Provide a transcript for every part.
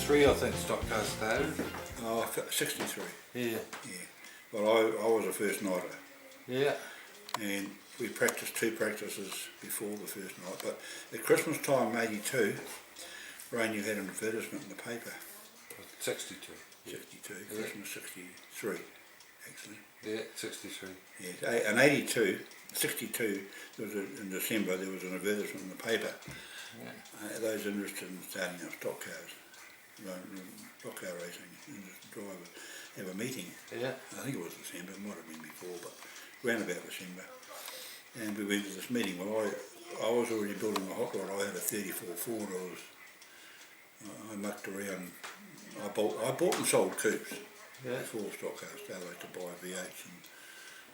63 I think Stockcar started. Oh, 63. Yeah. Yeah. Well, I was a first nighter. Yeah. And we practiced 2 practices before the first night. But at Christmas time, '82, Rain, you had an advertisement in the paper. 62. 62, Yeah. Christmas 63, actually. Yeah, 63. Yeah, and 82, 62, there was in December, there was an advertisement in the paper. Yeah. Those interested in starting up stock cars, stock car racing, and the drivers have a meeting. Yeah. I think it was December, it might have been before, but around about December. And we went to this meeting. Well, I was already building a hot rod. I had a 34 Ford. I mucked around. I bought and sold coupes. Yeah. Before stock cars started. I used to buy V8s and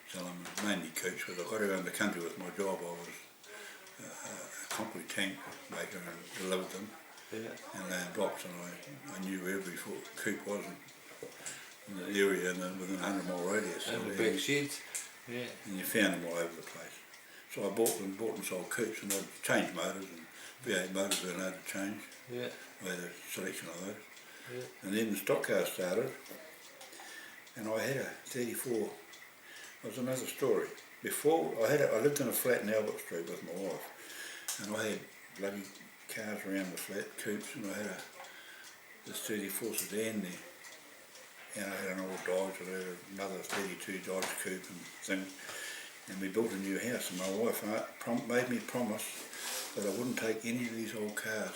sell them, mainly coupes, because I got around the country with my job. I was a concrete tank maker and delivered them. Yeah. And laying blocks, and I knew where every coupe was in the area and then within a 100-mile radius. And the big sheds. Yeah. And you found them all over the place. So I bought and sold coupes, and I'd change motors, and V8 motors weren't allowed to change. Yeah. I had a selection of those. Yeah. And then the stock car started, and I had a 34. It was another story. Before, I lived in a flat in Albert Street with my wife, and I had bloody cars around the flat, coupes, and I had this 34 sedan there. And I had an old Dodge, I had another 32 Dodge coupe and things. And we built a new house, and my wife made me promise that I wouldn't take any of these old cars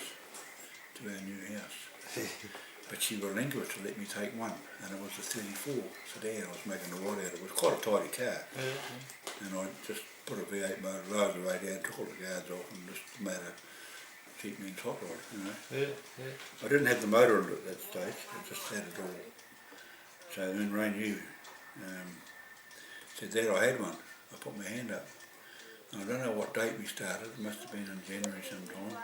to our new house. But she relinquished to let me take one, and it was a 34 sedan I was making a rod out of. It was quite a tidy car. And I just put a V8 motor, lowered the radiator, took all the guards off, and just made a cheap man's hot rod, you know. I didn't have the motor on it at that stage, I just had it all. So when Ray knew, said that I had one, I put my hand up. And I don't know what date we started, it must have been in January sometime.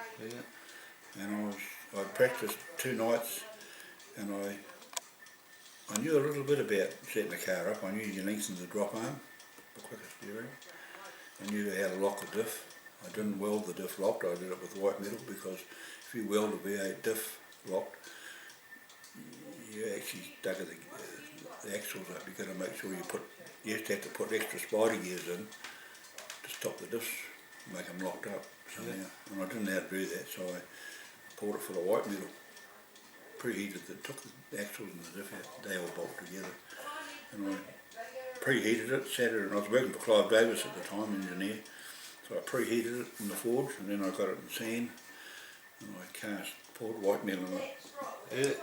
And I practiced 2 nights, and I knew a little bit about setting the car up. I knew you lengthen the drop arm for quicker steering. I knew how to lock the diff. I didn't weld the diff locked, I did it with white metal, because if you weld a V8 diff locked, you actually stagger the axles up. You've got to make sure you used to have to put extra spider gears in to stop the diffs, make them locked up somehow. And I didn't know how to do that, so I poured it full of white metal, preheated it, took the axles and the diff out, they all bolt together. And I preheated it, sat it, and I was working for Clive Davis at the time, engineer, so I preheated it in the forge, and then I got it in sand, and I poured white metal in it.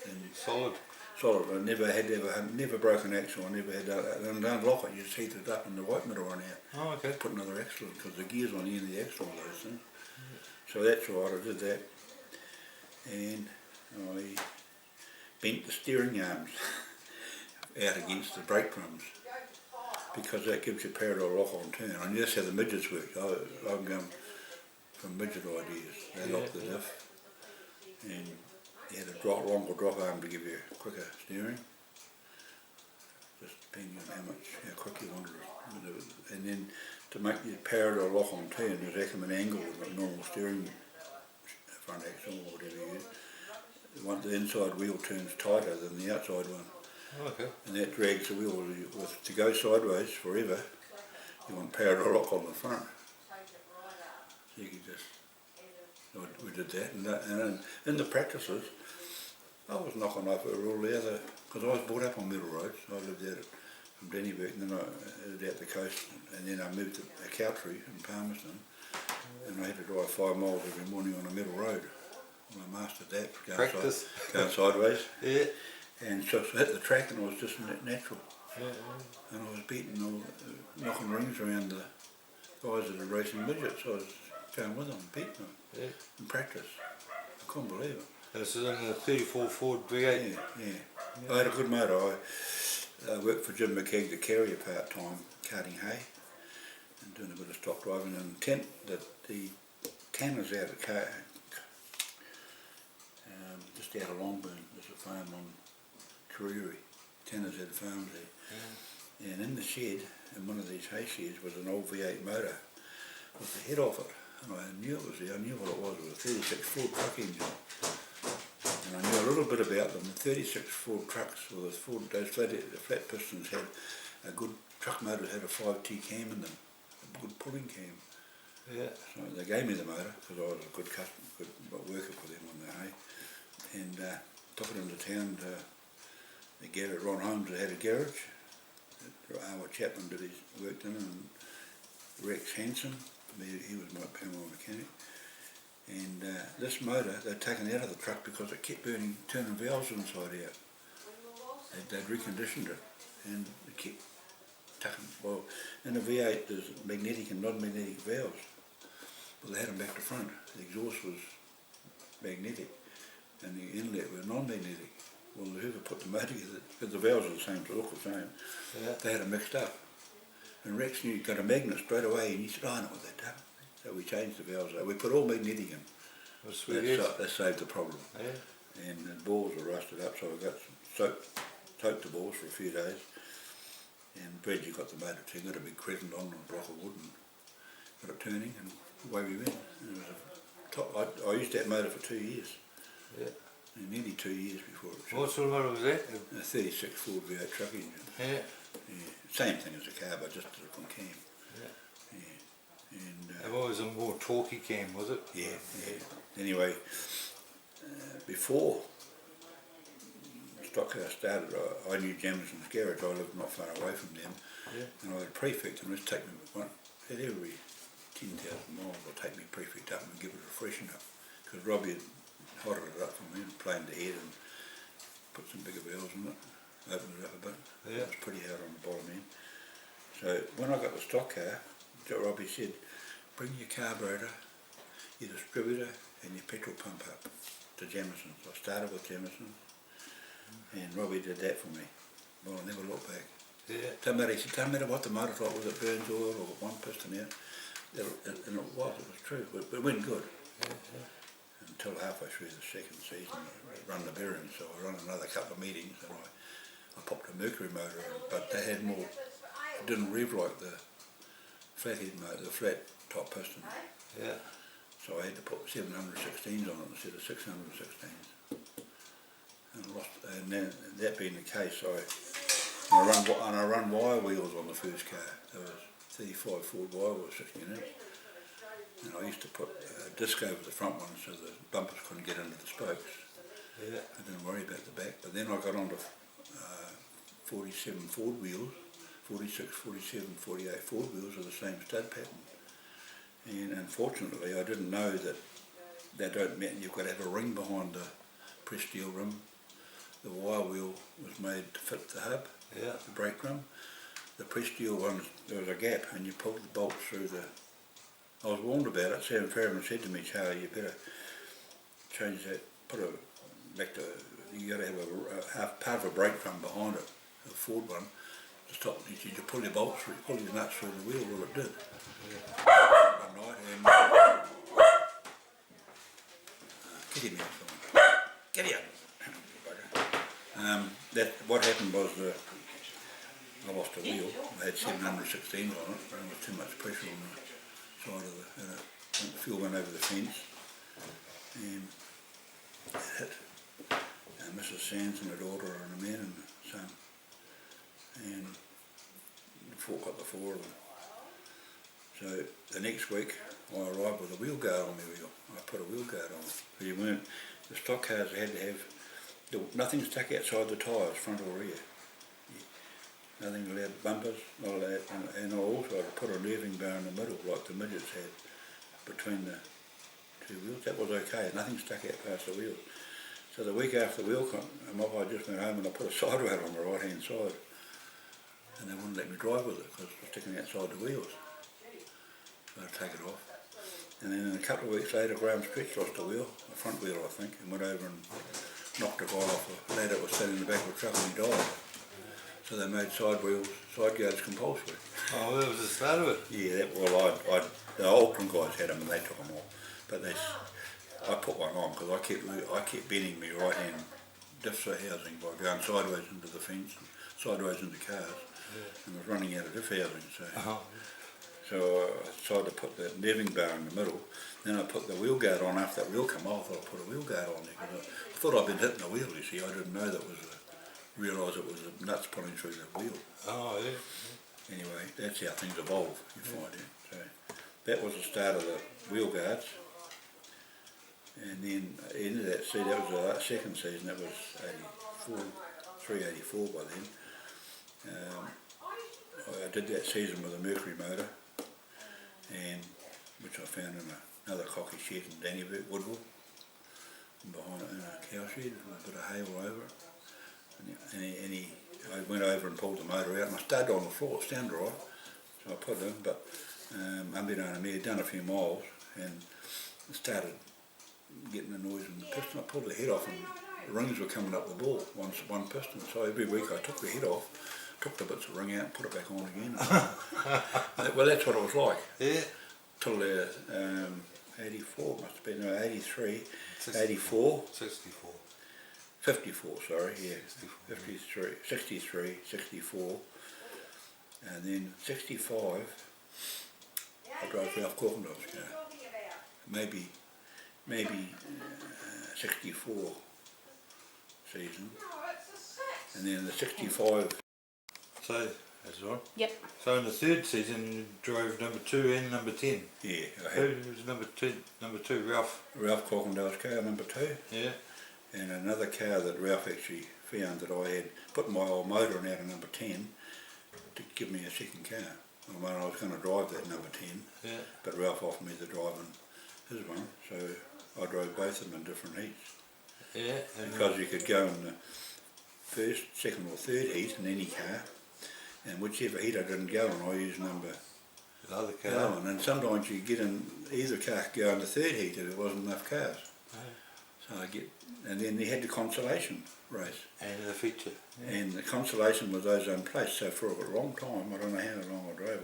And solid. I never broke an axle. I never had that. And don't lock it. You just heat it up, and the white metal run out. Oh, okay. Put another axle in, because the gears on the end of the axle and those things. So that's right. I did that, and I bent the steering arms out against the brake drums, because that gives you parallel lock on turn. I knew that's how the midgets work. I'm going from midget ideas. They lock the diff, and you had a longer drop arm to give you quicker steering, just depending on how quick you wanted it. And then to make your parallel lock on turn, there's actually an angle with a normal steering front axle or whatever you use. The inside wheel turns tighter than the outside one. Okay. And that drags the wheel. To go sideways forever, you want parallel lock on the front. So you can just, we did that, and in the practices, I was knocking over all the other, because I was brought up on Middle Roads. I lived out from Dennyburg, and then I lived out the coast, and then I moved to Cowtree in Palmerston, and I had to drive 5 miles every morning on a middle road. Well, I mastered that, going sideways. And so I hit the track, and I was just natural. And I was beating, knocking rings around the guys that were racing midgets. I was going with them, beating them in practice. I couldn't believe it. This is in the 34 Ford V8? Yeah. I had a good motor. I worked for Jim McKeag, the carrier, part-time, carting hay and doing a bit of stock driving. And the Tanners out of just out of Longburn, there's a farm on Kariri. Tanners had a farm there. And in the shed, in one of these hay sheds, was an old V8 motor with the head off it. And I knew it was there. I knew what it was. It was a 36 Ford truck engine. and I knew a little bit about them. The 36 Ford trucks, or the flat pistons had a good, truck motors had a 5T cam in them, a good pulling cam. Yeah. So they gave me the motor because I was a good customer, good worker for them on the hay, and took it into town to the garage. Ron Holmes had a garage. Our Chapman did his work in it, and Rex Hanson, he was my panel mechanic. And this motor, they'd taken out of the truck because it kept turning valves inside out. They'd reconditioned it, and it kept tucking. Well, in the V8 there's magnetic and non-magnetic valves. Well, they had them back to front. The exhaust was magnetic, and the inlet was non-magnetic. Well, whoever put the motor together, because the valves are the same, to look the same, they had them mixed up. And Rex knew, got a magnet straight away, and he said, I know what they've done. So we changed the valves. We put all magnetic in. That saved the problem. Yeah. And the balls were rusted up, so I got some soaked the balls for a few days. And Bridgie got the motor too, got a big crescent on a block of wood, and got it turning, and away we went. And it was I used that motor for 2 years. Yeah. Nearly 2 years before it. What sort of motor was that? A 36 Ford V8 truck engine. Yeah. Yeah. Same thing as a car, but just a different cam. Yeah. Yeah. And it was a more talky cam, was it? Yeah. Yeah. Anyway, before Stockcar started, I knew Jamison's garage. I lived not far away from them. Yeah. And I had a prefect, and it would take me at every 10,000 miles, I'd take me prefect up and give it a freshen up. Because Robbie had hotted it up for me and planed the head and put some bigger valves in it, opened it up a bit. Yeah. It was pretty hard on the bottom end. So when I got the Stockcar, Robbie said, bring your carburetor, your distributor and your petrol pump up to Jamison's. I started with Jamison's, and Robbie did that for me. Well, I never looked back. Yeah. He said, don't matter what the motor's like, whether it burns oil or one piston out. And it was true, but it went good. Yeah. Until halfway through the second season, I run the bearings, so I run another couple of meetings, and I popped a Mercury motor in, but they had more, it didn't rev like the flathead motor, the flat top piston. Yeah. So I had to put 716s on it instead of 616s. And I lost, and then, that being the case, I run wire wheels on the first car. There was 35 Ford wire wheels, 16 inch. And I used to put a disc over the front one so the bumpers couldn't get into the spokes. Yeah. I didn't worry about the back. But then I got onto 47 Ford wheels, 46, 47, 48 Ford wheels of the same stud pattern. And unfortunately I didn't know that they don't mean you've got to have a ring behind the press steel rim. The wire wheel was made to fit the hub, the brake rim. The press steel one, there was a gap and you pulled the bolts through the... I was warned about it. Sam Fairman said to me, Charlie, you better change that, put a back to, you got to have a part of a brake drum behind it, a Ford one, to stop, you pull your bolts through, pull your nuts through the wheel, well it did. One night, and get him out, someone. Get him out. What happened was I lost a wheel. I had 716 on it, and there was too much pressure on the side of the fuel went over the fence, and it hit Mrs. Sands and her daughter and a man and the son, and got the four of them. So the next week I arrived with a wheel guard on my wheel. I put a wheel guard on. The stock cars had to have, nothing stuck outside the tyres, front or rear. Nothing allowed bumpers, not allowed, and I also put a nerving bar in the middle like the midgets had between the two wheels. That was okay, nothing stuck out past the wheels. So the week after the wheel come off, I just went home and I put a side rail on the right hand side, and they wouldn't let me drive with it because it was sticking outside the wheels. So I'd take it off. And then a couple of weeks later, Graham Stretch lost a wheel, a front wheel I think, and went over and knocked a guy off a lad that was sitting in the back of a truck and he died. So they made side guards compulsory. Oh, that was the start of it? Yeah, the Auckland guys had them and they took them off. But I put one on because I kept bending my right hand diff housing by going sideways into the fence and sideways into cars. Yeah. And I was running out of diff housing. So I decided to put the nerving bar in the middle. Then I put the wheel guard on. After that wheel come off, I put a wheel guard on there. Cause I thought I'd been hitting the wheel, you see. I didn't know that was realise it was the nuts pulling through the wheel. Oh, yeah. Anyway, that's how things evolve, you find out. So that was the start of the wheel guards. And then into that season, that was the second season, that was 84, 384 by then. I did that season with a Mercury motor, and which I found in another cocky shed in Dannyburg, Woodville, and behind it in a cow shed, with a bit of hay all over it. I went over and pulled the motor out, and I started on the floor, it sounded right, so I put it in, but unbeknown to me, I'd done a few miles, and I started getting the noise in the piston. I pulled the head off, and the rings were coming up the ball, one piston, so every week I took the head off, took the bits of ring out and put it back on again. Well, that's what it was like. Yeah. Till 84, must have been, no, 83, 84. 64. 54, sorry, yeah, 53, 63, 64, and then 65, I drove Ralph Corkendale's car, maybe 64 season, and then the 65. So, that's right. Yep. So in the third season you drove number 2 and number 10. Yeah, I Who had was number two, Ralph? Ralph Corkendale's car, number 2. Yeah. And another car that Ralph actually found that I had put my old motor in out of number 10 to give me a second car. Well, I was going to drive that number 10, Yeah. but Ralph offered me the driving his one, so I drove both of them in different heats. Yeah. Because you could go in the first, second or third heat in any car, and whichever heat I didn't go in, I used number the other car. 11. And sometimes you get in, either car could go in the third heat if there wasn't enough cars. So and then they had the consolation race. And the feature. Yeah. And the consolation was ozone place, so for a long time, I don't know how long I drove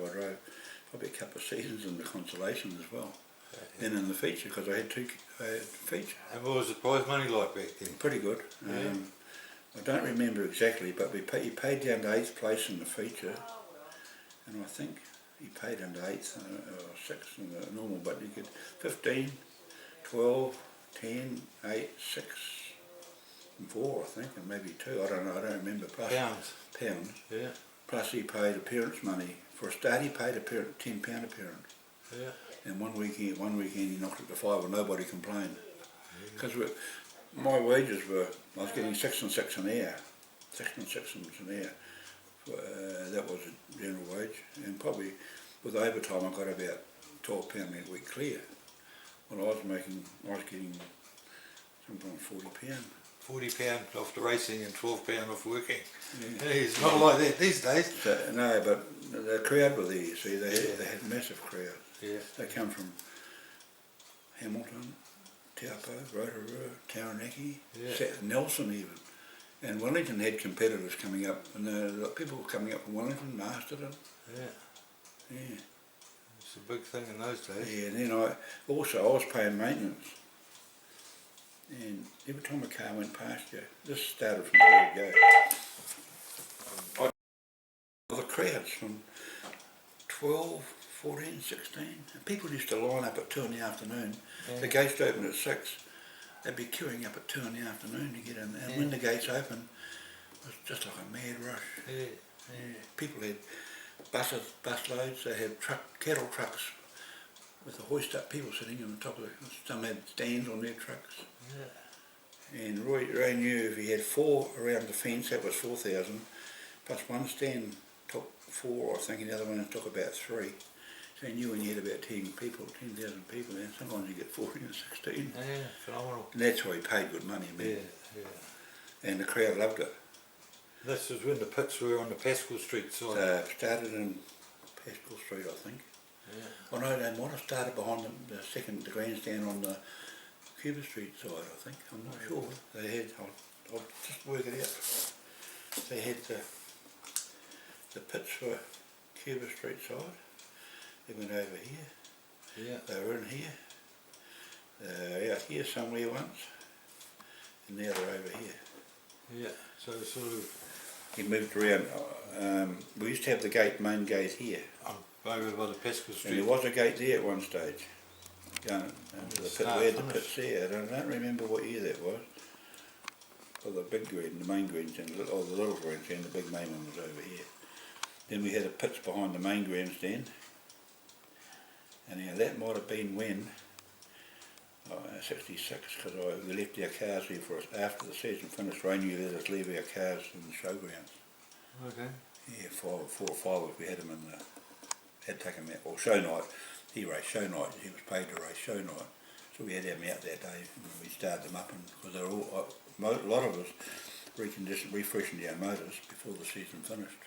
probably a couple of seasons in the consolation as well. Yeah. Then in the feature, because I had feature. And what was the prize money like back then? Pretty good. Yeah. I don't remember exactly, but you paid down to 8th place in the feature, and I think he paid into 8th or 6th in the normal, but you could 15, 12, 10, 8, 6 and 4 I think, and maybe 2, I don't know, I don't remember. Plus, Pounds. Pounds. Yeah. Plus he paid appearance money. For a start he paid a £10 appearance. Yeah. And one weekend he knocked it to 5 and nobody complained. Because my wages were, I was getting 6 and 6 an hour. 6 and 6 an hour. That was a general wage. And probably with overtime I got about £12 a week clear. Well, I was getting sometimes £40. £40 off the racing and £12 off working. Yeah. It's not like that these days. So, no, but the crowd were there, you see, they had massive crowds. Yeah. They come from Hamilton, Taupo, Rotorua, Taranaki, Yeah. Nelson even. And Wellington had competitors coming up, and people were coming up from Wellington, Masterton. Yeah. Yeah. It's a big thing in those days. Yeah, and then I was paying maintenance. And every time a car went past you, this started from the word go. The crowds from 12, 14, 16, and people used to line up at 2 in the afternoon. Yeah. The gates opened at 6. They'd be queuing up at 2 in the afternoon to get in. And when the gates opened, it was just like a mad rush. Yeah. Yeah. People had bus loads, they had cattle trucks with the hoist up, people sitting on the top of some had stands on their trucks. Yeah. And Ray knew if he had 4 around the fence, that was 4,000, plus one stand took 4, I think, and the other one took about 3. So he knew when you had about 10,000 people, and sometimes you get 14 or 16. Yeah, phenomenal. And that's why he paid good money, man. Yeah, yeah. And the crowd loved it. This was when the pits were on the Pascal Street side. So started in Pascal Street, I think. Yeah. Oh no, they might have started behind the grandstand on the Cuba Street side, I think. I'm not sure. They had, I'll just work it out. They had the pits for Cuba Street side. They went over here. Yeah. They were in here. Out here somewhere once. And now they're over here. Yeah. So sort of. He moved around. We used to have the main gate here. over by the Pesca And Street. there was a gate there at one stage, going into the pit. We had the pits there. I don't remember what year that was. Well, the big green, the main grandstand, or the little grandstand, the big main one was over here. Then we had a pits behind the main grandstand. And now that might have been when, 66, because we left our cars there for us after the season finished. Rainy let us leave our cars in the showgrounds. Okay. Yeah, 4 or 5 we had him in the, had taken him out, or show night. He raced show night, he was paid to race show night. So we had him out that day and we started them up, and because they were all, a lot of us refreshened our motors before the season finished.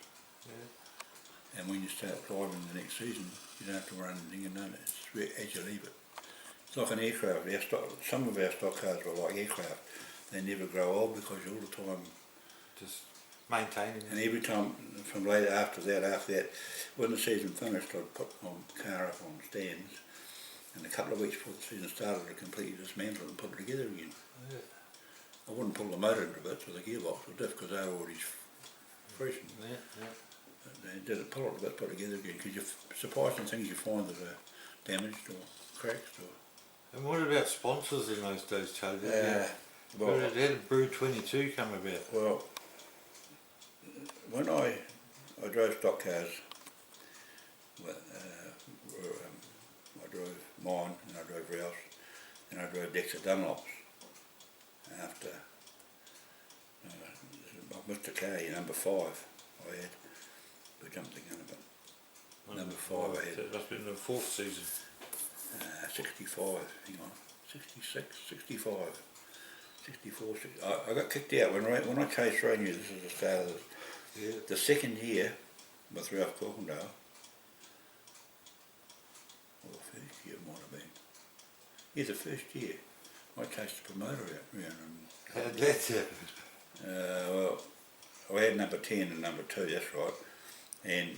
Yeah. And when you start driving the next season, you don't have to run anything, you know, it's as you leave it. It's like an aircraft. Some of our stock cars were like aircraft. They never grow old because you're all the time just maintaining it. And every time from later after that, when the season finished, I'd put my car up on stands, and a couple of weeks before the season started, I'd completely dismantle it and put it together again. Yeah. I wouldn't pull the motor into bits with a gearbox or diff because they were already freshened. Yeah, yeah. They did it, pull it to bits, put it together again, because you're surprised in things you find that are damaged or cracked. Or And what about sponsors in those days, Charlie? well, How did Brew 22 come about? Well, when I drove stock cars, I drove mine, and I drove Ralph's, and I drove Dexter Dunlop's. After Mr. K, number 5, I had, we jumped the gun a bit. Number 5 I had. That must have been the 4th season. 65, hang on, 66, 65. 64, 60. I got kicked out when I chased Rainier. This is the start of the second year with Ralph Corkendale, or the first year it might have been. Yeah, the first year I chased the promoter out around. How did that happen? Well, I had number 10 and number 2, that's right. And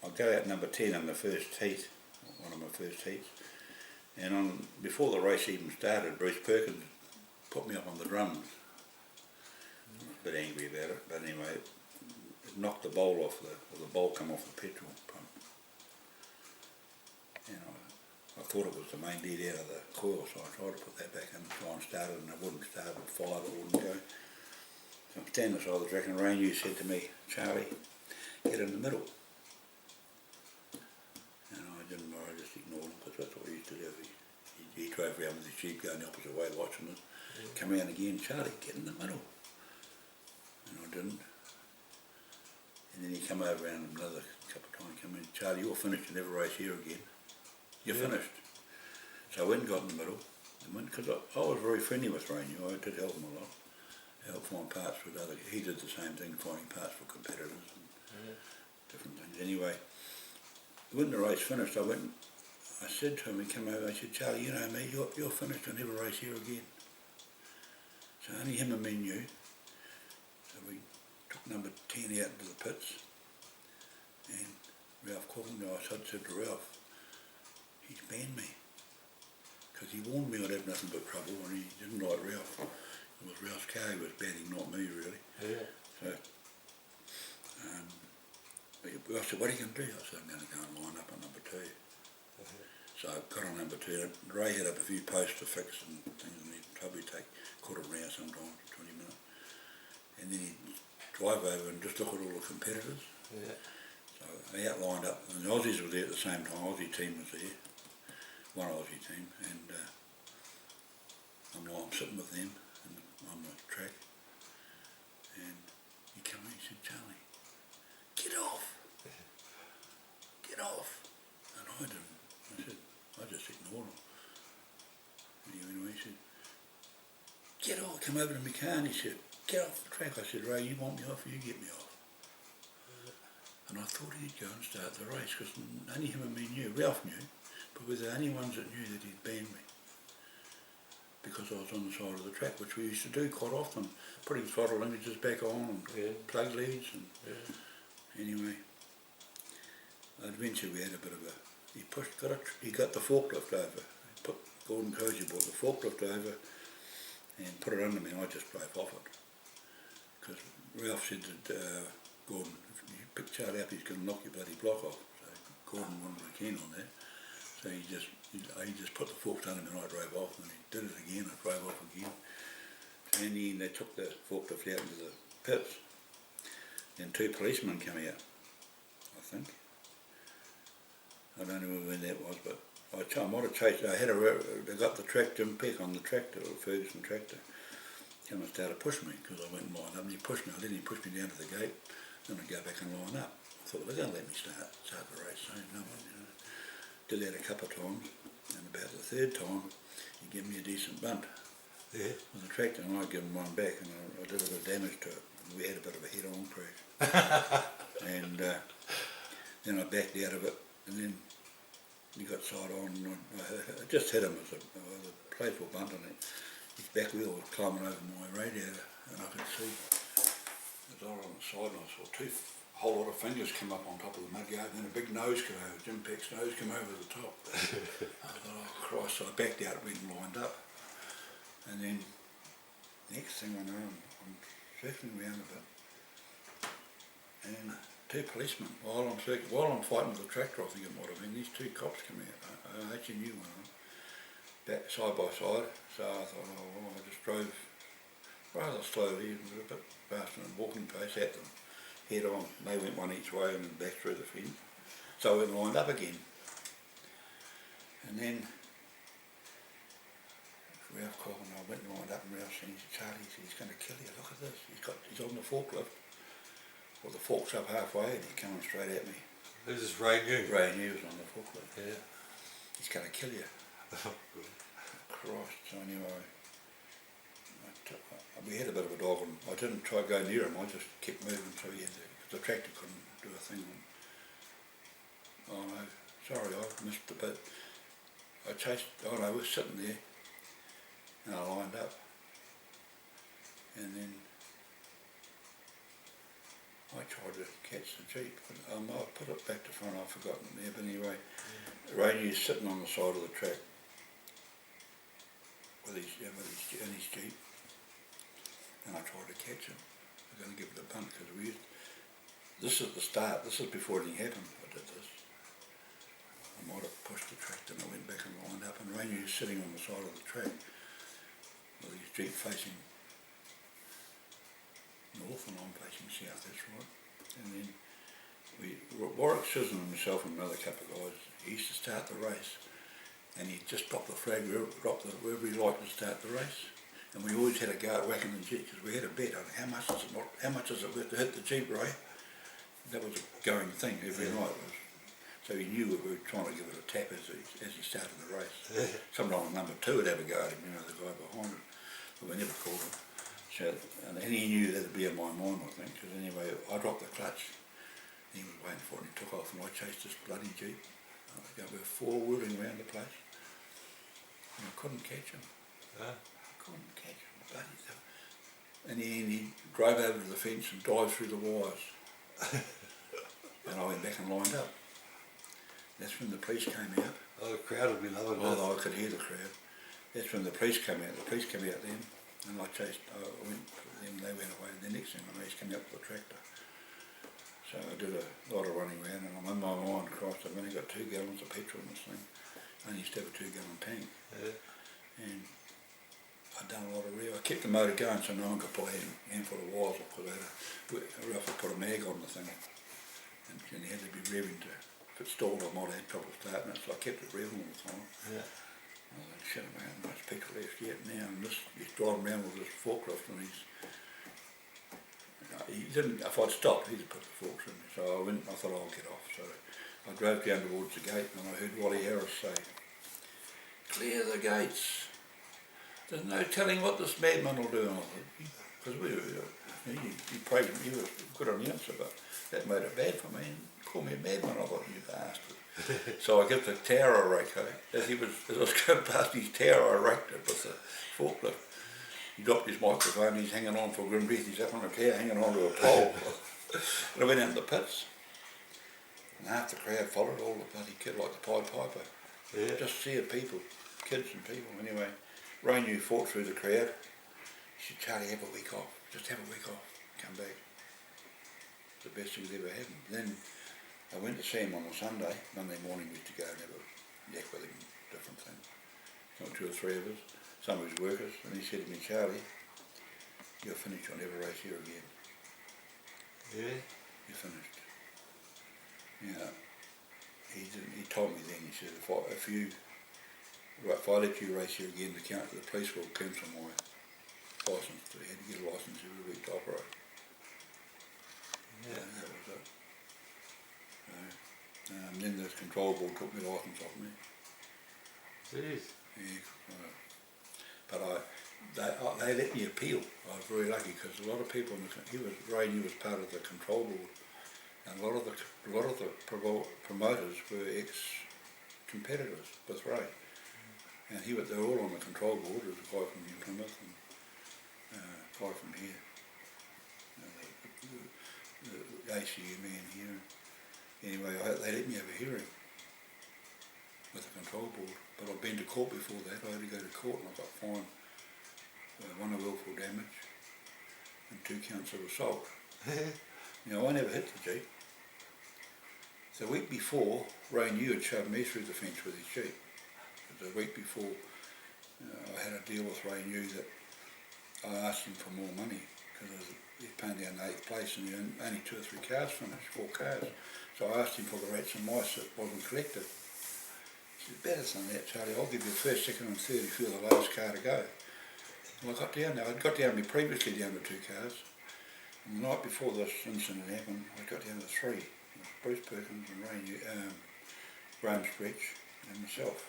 I go out number 10 in the first heat, one of my first heats. And before the race even started, Bruce Perkins put me up on the drums. I was a bit angry about it, but anyway, it knocked the bowl off the bowl come off the petrol pump. And I thought it was the main lead out of the coil, so I tried to put that back in and try and start it, and it wouldn't start, it fired, it wouldn't go. So I'm standing beside the track, and Rainier said to me, "Charlie, get in the middle." And I didn't know, I just ignored him, because that's what he used to do. He drove around with his Jeep going the opposite way watching us. Come around again, "Charlie, get in the middle." And I didn't. And then he come over around another couple of times, come in, "Charlie, you're finished, you never race here again. You're finished." So I went and got in the middle, and went, because I was very friendly with Rainier. I did help him a lot. I helped find parts for other, he did the same thing, finding parts for competitors and different things. Anyway, when the race finished, I said to him, he came over, I said, "Charlie, you know me, you're finished, I'll never race here again." So only him and me knew. So we took number 10 out into the pits, and Ralph Corkendale, I said to Ralph, "He's banned me." Because he warned me I'd have nothing but trouble, and he didn't like Ralph. It was Ralph's car he was banning, not me really. Yeah. So I said, "What are you going to do?" I said, "I'm going to go and line up on number 2. So I got on number 2, and Ray had up a few posts to fix and things, and he'd probably take quarter of an hour sometimes, 20 minutes. And then he'd drive over and just look at all the competitors. Yeah. So I outlined up, and the Aussies were there at the same time. Aussie team was there, one Aussie team, and I'm sitting with them on the track, and he came in and he said, "Charlie, get off, get off." And I didn't. I just ignored him. Anyway, he said, "Get off." Come over to my car and he said, "Get off the track." I said, "Ray, you want me off, you get me off." And I thought he'd go and start the race, because only him and me knew. Ralph knew, but we're the only ones that knew that he'd banned me, because I was on the side of the track, which we used to do quite often, putting throttle linkages back on and plug leads. And anyway, eventually we had a bit of a, he got the forklift over. Gordon Cozy brought the forklift over and put it under me, and I just drove off it. Because Ralph said that, "Gordon, if you pick Charlie up, he's going to knock your bloody block off." So Gordon wasn't very keen on that. So he just put the forks under me and I drove off, and he did it again, I drove off again. And then they took the forklift out into the pits. Then 2 policemen came out, I think. I don't know when that was, but I might have chased. They got the tractor, Jim Peck on the tractor, or Ferguson tractor, come and started pushing me because I went and lined up, and he pushed me. I let him push me down to the gate, then I'd go back and line up. I thought, well, they're going to let me start the race. So no one, did that a couple of times, and about the 3rd time, he gave me a decent bunt. Yeah. With the tractor, and I gave him one back, and I did a bit of damage to it. We had a bit of a head-on crash. And then I backed out of it, and then he got side on, and I just hit him as a playful bunt, and his back wheel was climbing over my radiator, and I could see it was all on the side, and I saw 2 whole lot of fingers come up on top of the mudguard, and then a big nose came over, Jim Peck's nose came over the top. I thought, oh Christ, so I backed out, went and lined up. And then, next thing I know, I'm circling around a bit, and 2 policemen, while I'm fighting with the tractor, I think it might have been, these 2 cops come out. I actually knew one of them, back side by side, so I thought, oh well, I just drove rather slowly, and a bit faster than walking pace at them, head on. They went one each way and then back through the fence, so I went and lined up again. And then Ralph called, and I went and lined up, and Ralph said, Charlie, he's going to kill you, look at this, he's on the forklift, well the fork's up halfway and he's coming straight at me. Who's this, Ray New? Ray New was on the forklift. Yeah. He's going to kill you. Christ, so anyway, we had a bit of a dog, and I didn't try to go near him, I just kept moving, so he had to, because the tractor couldn't do a thing. Oh no, sorry, I missed the bit. I chased, oh no, I was sitting there, and I lined up, and then I tried to catch the Jeep, but I put it back to front, I've forgotten it there, but anyway, Rainier's sitting on the side of the track with his Jeep, and I tried to catch him. I was going to give it a punt, because this is the start, this is before anything happened, I did this. I might have pushed the tractor, and I went back and lined up, and Rainier's sitting on the side of the track, with his Jeep facing north and I'm facing south, that's right. And then Warwick Sisson and myself and another couple of guys, he used to start the race, and he'd just drop the flag wherever he liked to start the race. And we always had a go at whacking the Jeep, because we had a bet on how much is it worth to hit the Jeep, Ray? That was a going thing every night. So he knew we were trying to give it a tap as he started the race. Sometimes number 2 would have a go at him, the guy behind him, but we never called him. So, and he knew that would be in my mind, I think, because anyway, I dropped the clutch, he was waiting for it, and he took off, and I chased this bloody Jeep. We were 4-wheeling around the place, and I couldn't catch him. I couldn't catch him, bloody stuff. And he drove over to the fence and dived through the wires. And I went back and lined up. That's when the police came out. Oh, the crowd would be loving it. Oh, I could hear the crowd. That's when the police came out. The police came out then, and I chased, they went away. The next thing I know, he's coming up with the tractor. So I did a lot of running around, and I'm in my mind, Christ, I've only got 2 gallons of petrol in this thing. I only used to have a 2-gallon tank. Yeah. And I'd done a lot of rev. I kept the motor going so no one could pull a handful of wires off, because I put a mag on the thing, and you had to be revving to. If it stalled, I might have had trouble starting it, so I kept it revving all the time. Yeah. I was like, shit, I haven't much petrol left yet now, and he's driving around with this forklift, and he didn't, if I'd stopped, he'd put the forks in me, so I thought I'll get off. So I drove down towards the gate, and I heard Wally Harris say, clear the gates, there's no telling what this madman will do. And I thought, because he prayed, he was a good announcer, but that made it bad for me, and called me a madman. I thought, you bastard. So I get the tower I rake, as I was going past his tower, I raked it with the forklift. He dropped his microphone, he's hanging on for grim breath, he's up on a tower, hanging on to a pole. And I went out in the pits, and half the crowd followed, all the bloody kids, like the Pied Piper. Yeah. Just seeing people, kids and people. Anyway, Ray New fought through the crowd. He said, Charlie, have a week off, just have a week off, come back. The best thing that ever happened. Then I went to see him on a Sunday. Monday morning we used to go and have a yak with him, different things. Not 2 or 3 of us, some of his workers, and he said to me, Charlie, you're finished, I'll never race here again. Yeah? You're finished. Yeah. He told me then, he said, if I let you race here again, the police will cancel my licence. He had to get a licence every week to operate. Yeah. That was it. So, then the control board took my licence off me. Jeez. Yeah, but they let me appeal. I was very lucky because a lot of people, Ray New was part of the control board, and a lot of the promoters were ex-competitors with Ray, and they were all on the control board. There was a guy from New Plymouth and a guy from here, the ACU man here. Anyway, they let me have a hearing with the control board, but I've been to court before that. I had to go to court and I got fined 1 of willful damage and 2 counts of assault. I never hit the Jeep. The week before, Ray New had shoved me through the fence with his Jeep. The week before, I had a deal with Ray New that I asked him for more money because he's paying down 8th place and only 2 or 3 cars finished, 4 cars. So I asked him for the rats and mice that wasn't collected. He said, better than that, Charlie, I'll give you the first, second and third if you're the last car to go. Well, I got down there. I'd got down previously down to 2 cars. And the night before this incident happened, I got down to 3. Bruce Perkins and Ray New, Graham Stretch and myself.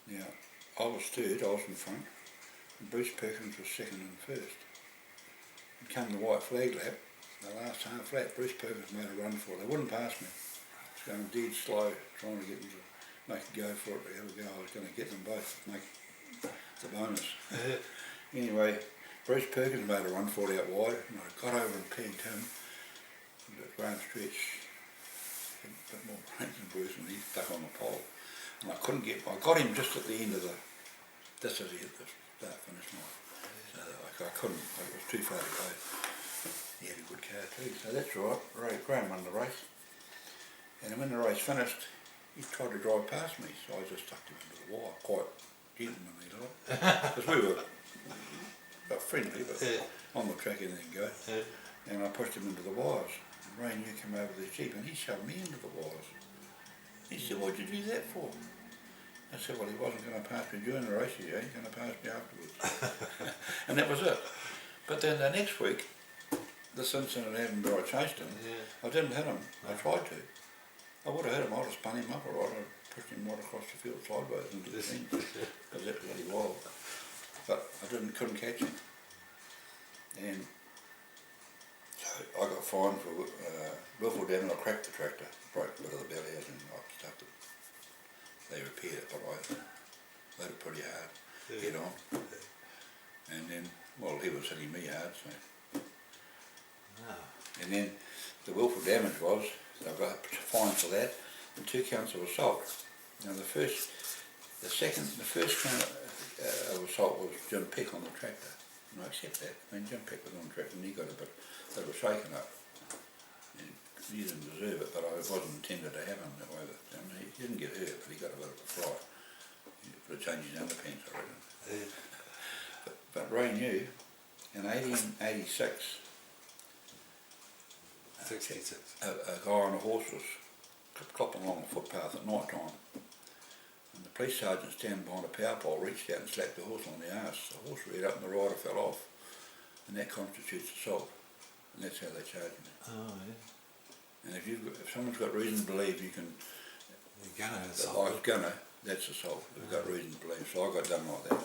Now, I was third, I was in front, and Bruce Perkins was second and first. And come the white flag lap, the last half lap, Bruce Perkins made a run for it. They wouldn't pass me. I was going dead slow, trying to get them to make a go for it, to have a go. I was going to get them both, make the bonus. Anyway, Bruce Perkins made a run for it out wide, and I got over and pegged him. And at Graham Stretch, had a bit more brains than Bruce, and he stuck on the pole. And I got him just at the end of this is the start finish line. So I couldn't, it was too far to go. He had a good car too, so that's all right. Graham won the race. And when the race finished, he tried to drive past me, so I just stuck him into the wire, quite gentlemanly like. Because we were friendly, but on the track anything go. And I pushed him into the wires. And Ray New came over the Jeep and he shoved me into the wires. He said, what'd you do that for? I said, well, he wasn't going to pass me during the race, he ain't going to pass me afterwards. And that was it. But then the next week, this incident happened where I chased him. I didn't hit him, I tried to. I would have hit him, I'd have spun him up all right, I'd pushed him right across the field sideways into the fence, because that bloody wild. But I couldn't catch him. And so I got fined for willful damage. I cracked the tractor, broke a bit of the belly out and I stuck it. They repaired it, but I let it pretty hard, head on. And then, well, he was hitting me hard, so. And then the willful damage was, I got fined for that, and 2 counts of assault. Now the first count of assault was Jim Peck on the tractor, and I accept that. I mean, Jim Peck was on the tractor and he got a bit, they were shaken up. And he didn't deserve it, but it wasn't intended to happen that way. I mean, he didn't get hurt, but he got a bit of a fright. He could have changed his underpants, I reckon. But Ray New, in 1886, a guy on a horse was clopping along the footpath at night time, and the police sergeant standing behind a power pole reached out and slapped the horse on the arse. The horse reared up and the rider fell off, and that constitutes assault, and that's how they charge me. Oh, yeah. And if someone's got reason to believe you can, that's assault. They've got reason to believe. So I got done like that,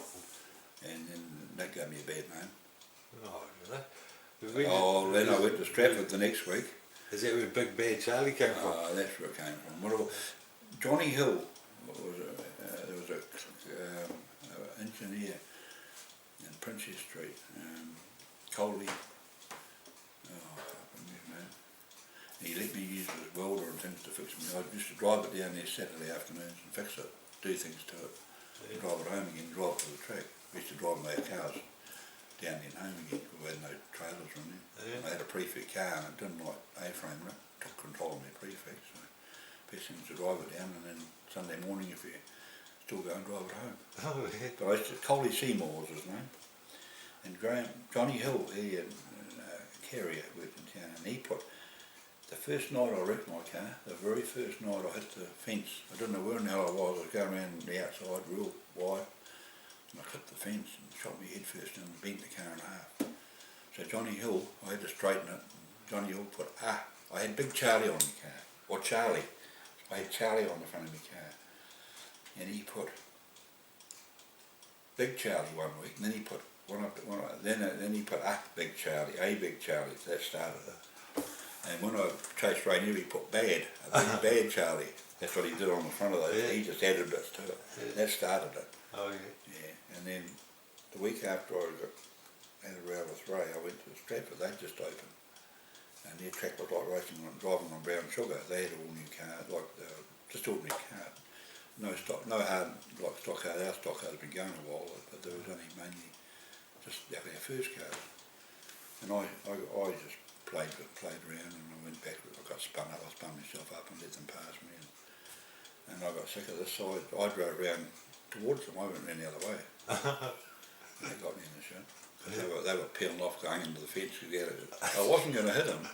and then that gave me a bad name. Oh, really? Then I went to Stratford the next week. Is that where Big Bad Charlie came from? That's where it came from. Well, Johnny Hill there was an engineer in Princess Street, Coley. He let me use his welder and things to fix me. I used to drive it down there Saturday afternoons and fix it, do things to it, and drive it home again, drive it to the track. We used to drive my cars down there and home again, because we had no trailers on there. I had a prefect car and I didn't like A-frame, right? took control of my prefix. So best thing was to drive it down, and then Sunday morning if you still go and drive it home. Oh, yeah. But I used to, Coley Seymour was his name, and Johnny Hill, he and Carrier worked in town, and he put, the first night I wrecked my car, the very first night I hit the fence, I didn't know where in the hell I was going around the outside real wide, and I hit the fence and shot my head first and bent the car in half. So Johnny Hill, I had to straighten it, Johnny Hill put, I had Big Charlie on my car, or Charlie, I had Charlie on the front of my car, and he put Big Charlie one week, and then he put then he put Big Charlie, Big Charlie, so that started it. And when I chased Rainier, he put Big Bad Charlie, that's what he did on the front of those, Yeah. he just added bits to it, that started it. Oh, yeah. Yeah, and then the week after I had a row with Ray, I went to Stratford, they'd just opened, and their track was like racing on, driving on brown sugar, they had all new cars, like just ordinary cars. No stock, no hard like stock cars. Our stock cars had been going a while, but there was only mainly just our first cars. And I just played around, and I went back. I got spun up. I spun myself up and let them pass me. And I got sick of this side. I drove around towards them. I went round the other way. They got me in the shit. They were peeling off, going into the fence. I wasn't going to hit them.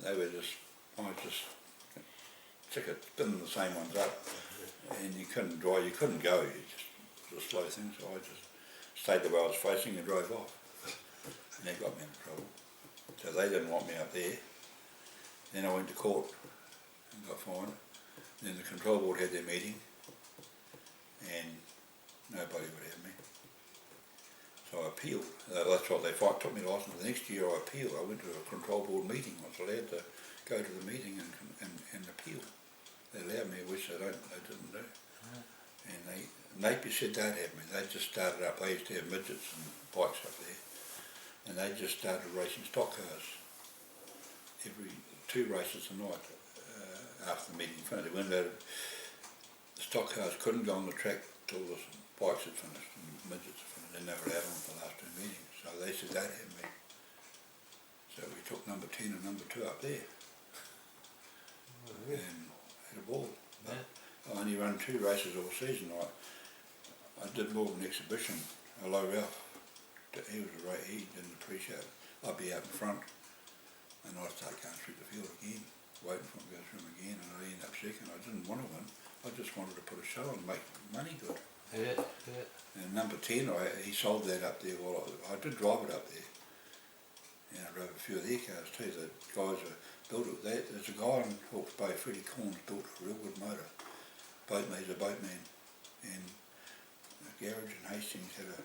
They were just. I was just sick of spinning the same ones up. And you couldn't drive, you couldn't go, it was a slow thing, so I just stayed the way I was facing and drove off. And that got me into trouble. So they didn't want me up there. Then I went to court and got fined. Then the control board had their meeting and nobody would have me. So I appealed. That's what they took me license. The next year I appealed. I went to a control board meeting. I was allowed to go to the meeting and appeal. They allowed me, which they didn't do. And Napier said they'd have me. They just started up, they used to have midgets and bikes up there. And they just started racing stock cars. Every 2 races a night after the meeting finished. When the stock cars couldn't go on the track till the bikes had finished and midgets had finished. Then they were out on for the last 2 meetings. So they said they'd have me. So we took number 10 and number 2 up there. Oh, yeah. And had a ball. Yeah. I only run 2 races all season. I did more of an exhibition. Hello Ralph, he didn't appreciate it. I'd be out in front and I'd start going through the field again, waiting for him to go through them again, and I'd end up second. I didn't want to win, I just wanted to put a show and make money good. Yeah, yeah. And number 10, he sold that up there. Well, I did drive it up there. And I drove a few of their cars too. The guys were built it. There's a guy in Hawke's Bay, Freddie Corns, built a real good motor. He's a boatman. And a garage in Hastings had a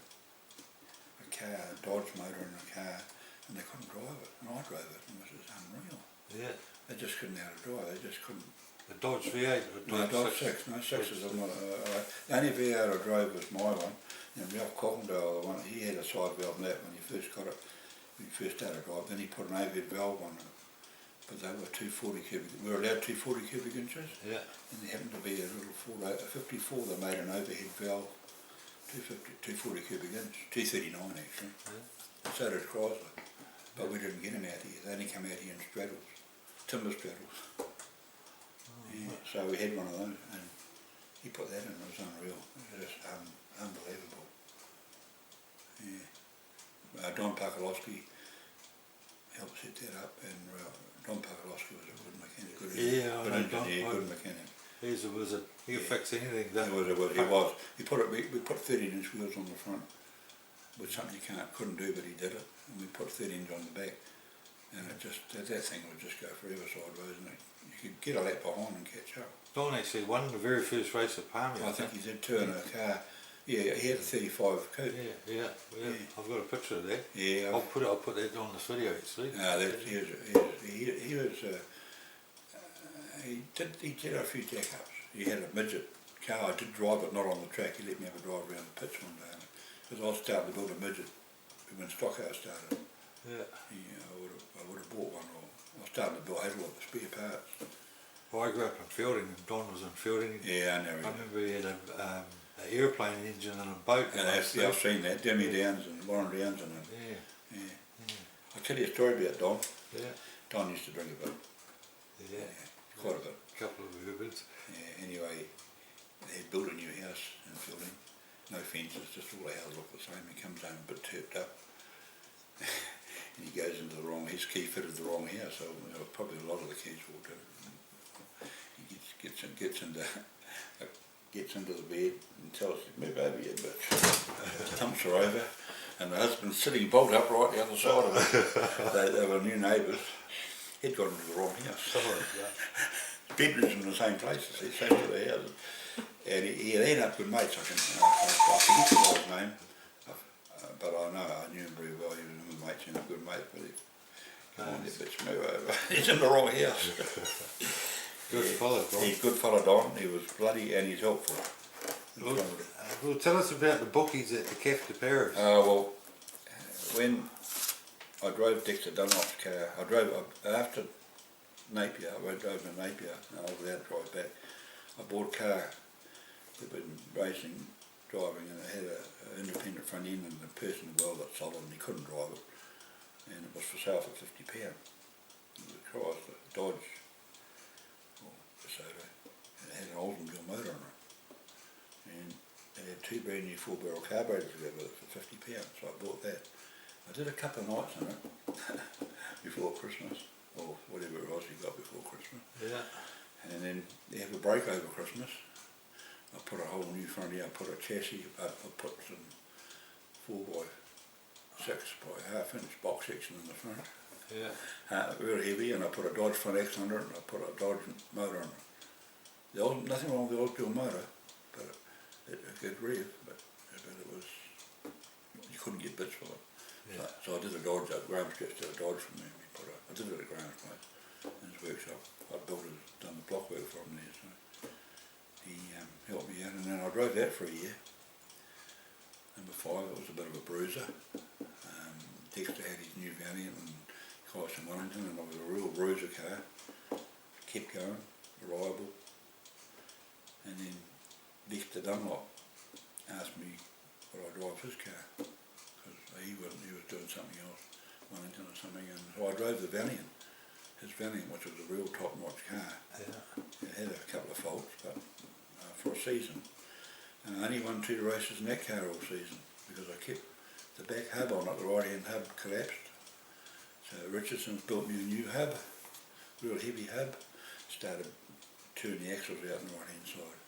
car, a Dodge motor in the car, and they couldn't drive it. And I drove it, and it was just unreal. Yeah. They just couldn't know how to drive. They just couldn't. The Dodge V8 or Dodge 6. No, 6 is not. The only V8 I drove was my one. And Ralph Cockendale, the one, he had a side valve on that when he first got it. When he first started drive. Then he put an overhead valve on it. But they were 240 cubic. We were allowed 240 cubic inches. Yeah. And there happened to be a little 54. They made an overhead valve, 240 cubic inch, 239 actually. Yeah. And so did Chrysler. But we didn't get them out here. They only come out here in straddles, timber straddles. Yeah, so we had one of those, and he put that in. It was unreal. It was just unbelievable. Yeah. Don Pakalowski helped set that up, and Don Pakalowski was a good mechanic, good engineer, good mechanic. He's a wizard. He could fix anything. He was. We put 13-inch wheels on the front, which something you couldn't do, but he did it. And we put 13s on the back, and it just that thing would just go forever sideways, and you could get a lap behind and catch up. Don actually won the very first race at Palmy. I think he did too in a car. Yeah, he had a 35 coupe. Yeah. I've got a picture of that. Yeah. I'll put that on this video actually. He did a few jack-ups. He had a midget car. I did drive it, not on the track. He let me have a drive around the pitch one day. Because I was starting to build a midget when Stockcar started. Yeah. I would have bought one, or I was starting to build, I had a lot of spare parts. Well, I grew up in Fielding, and Don was in Fielding. Yeah, I know. I remember he had an airplane engine and a boat. And I've seen that, Demi Downs and Warren Downs and Yeah. I'll tell you a story about Don. Yeah. Don used to drink a bit. Yeah. Quite a bit. Couple of Ubers. Yeah, anyway, they built a new house in Fielding. No fences, just all the houses look the same. He comes home a bit turped up. And he goes into the wrong, his key fitted the wrong house, so probably a lot of the keys will do. He gets into the bed and tells her, move over here, bitch. Thumps her over, and the husband's sitting bolt upright the other side of it. They were new neighbours. He'd got into the wrong house. Bedrooms in the same places, the same sort of houses. And he ended up good mates, I forget the guy's name, but I knew him very well. He was a good mate, and a good mate, but he, come on, you bitch, move over. He's in the wrong house. Good fellow, Don. He's a good fellow, Don. He was bloody, and he's helpful. Well, tell us about the bookies at the Cafe de Paris. Well, when I drove Dexter Dunlop's car, after Napier, I drove to Napier, and I was allowed to drive back. I bought a car that had been racing, driving, and it had an independent front end, and the person well that sold it, and he couldn't drive it, and it was for sale for £50. It was a Chrysler, Dodge, or DeSoto, and it had an Oldsmobile motor on it, and it had two brand new 4-barrel carburetors to go with it for £50, so I bought that. I did a couple of nights in it before Christmas, or whatever it was you got before Christmas. Yeah. And then you have a break over Christmas. I put a whole new front end, I put a chassis, I put some 4x6 by half-inch box section in the front. Yeah. Real heavy, and I put a Dodge front X under it, and I put a Dodge motor on it. Nothing wrong with the old motor, but it could rev, but it was, you couldn't get bits for it. Yeah. So I did a Dodge, Graham's did a Dodge for me. I did it at Graham's place, in his workshop. I built it, done the block work for him there, so he helped me out, and then I drove that for a year. Number 5, it was a bit of a bruiser. Dexter had his new Valiant and Kyson Wellington, and it was a real bruiser car. Kept going, reliable. And then Dexter Dunlop asked me would I drive his car, because he was doing something else, Wellington or something, and so I drove the Valiant. His Valiant, which was a real top-notch car. Yeah. It had a couple of faults, but for a season. And I only won 2 races in that car all season, because I kept the back hub on it, the right-hand hub collapsed. So Richardson's built me a new hub, real heavy hub, started turning the axles out on the right-hand side.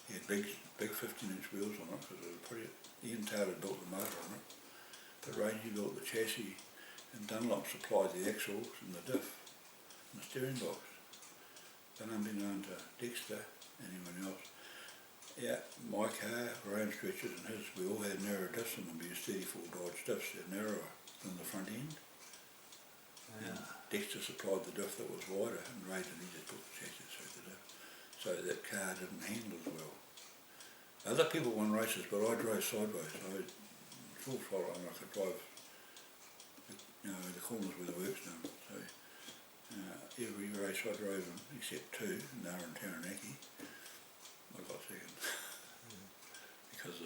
He had big 15-inch wheels on it, because it was pretty, Ian Taylor built the motor on it, but Rangy built the chassis, and Dunlop supplied the axles and the diff and the steering box. But unbeknown to Dexter, anyone else, yeah, my car, our own stretchers and his, we all had narrow diffs in them. We used 34 Dodge diffs, they're narrower than the front end. Yeah. And Dexter supplied the diff that was wider, and Ray didn't just put the chassis through the diff. So that car didn't handle as well. Other people won races, but I drove sideways. I full throttle, and I could drive the corners where the work's done. So every race I drove them, except 2, and they were in Taranaki, I got second. Because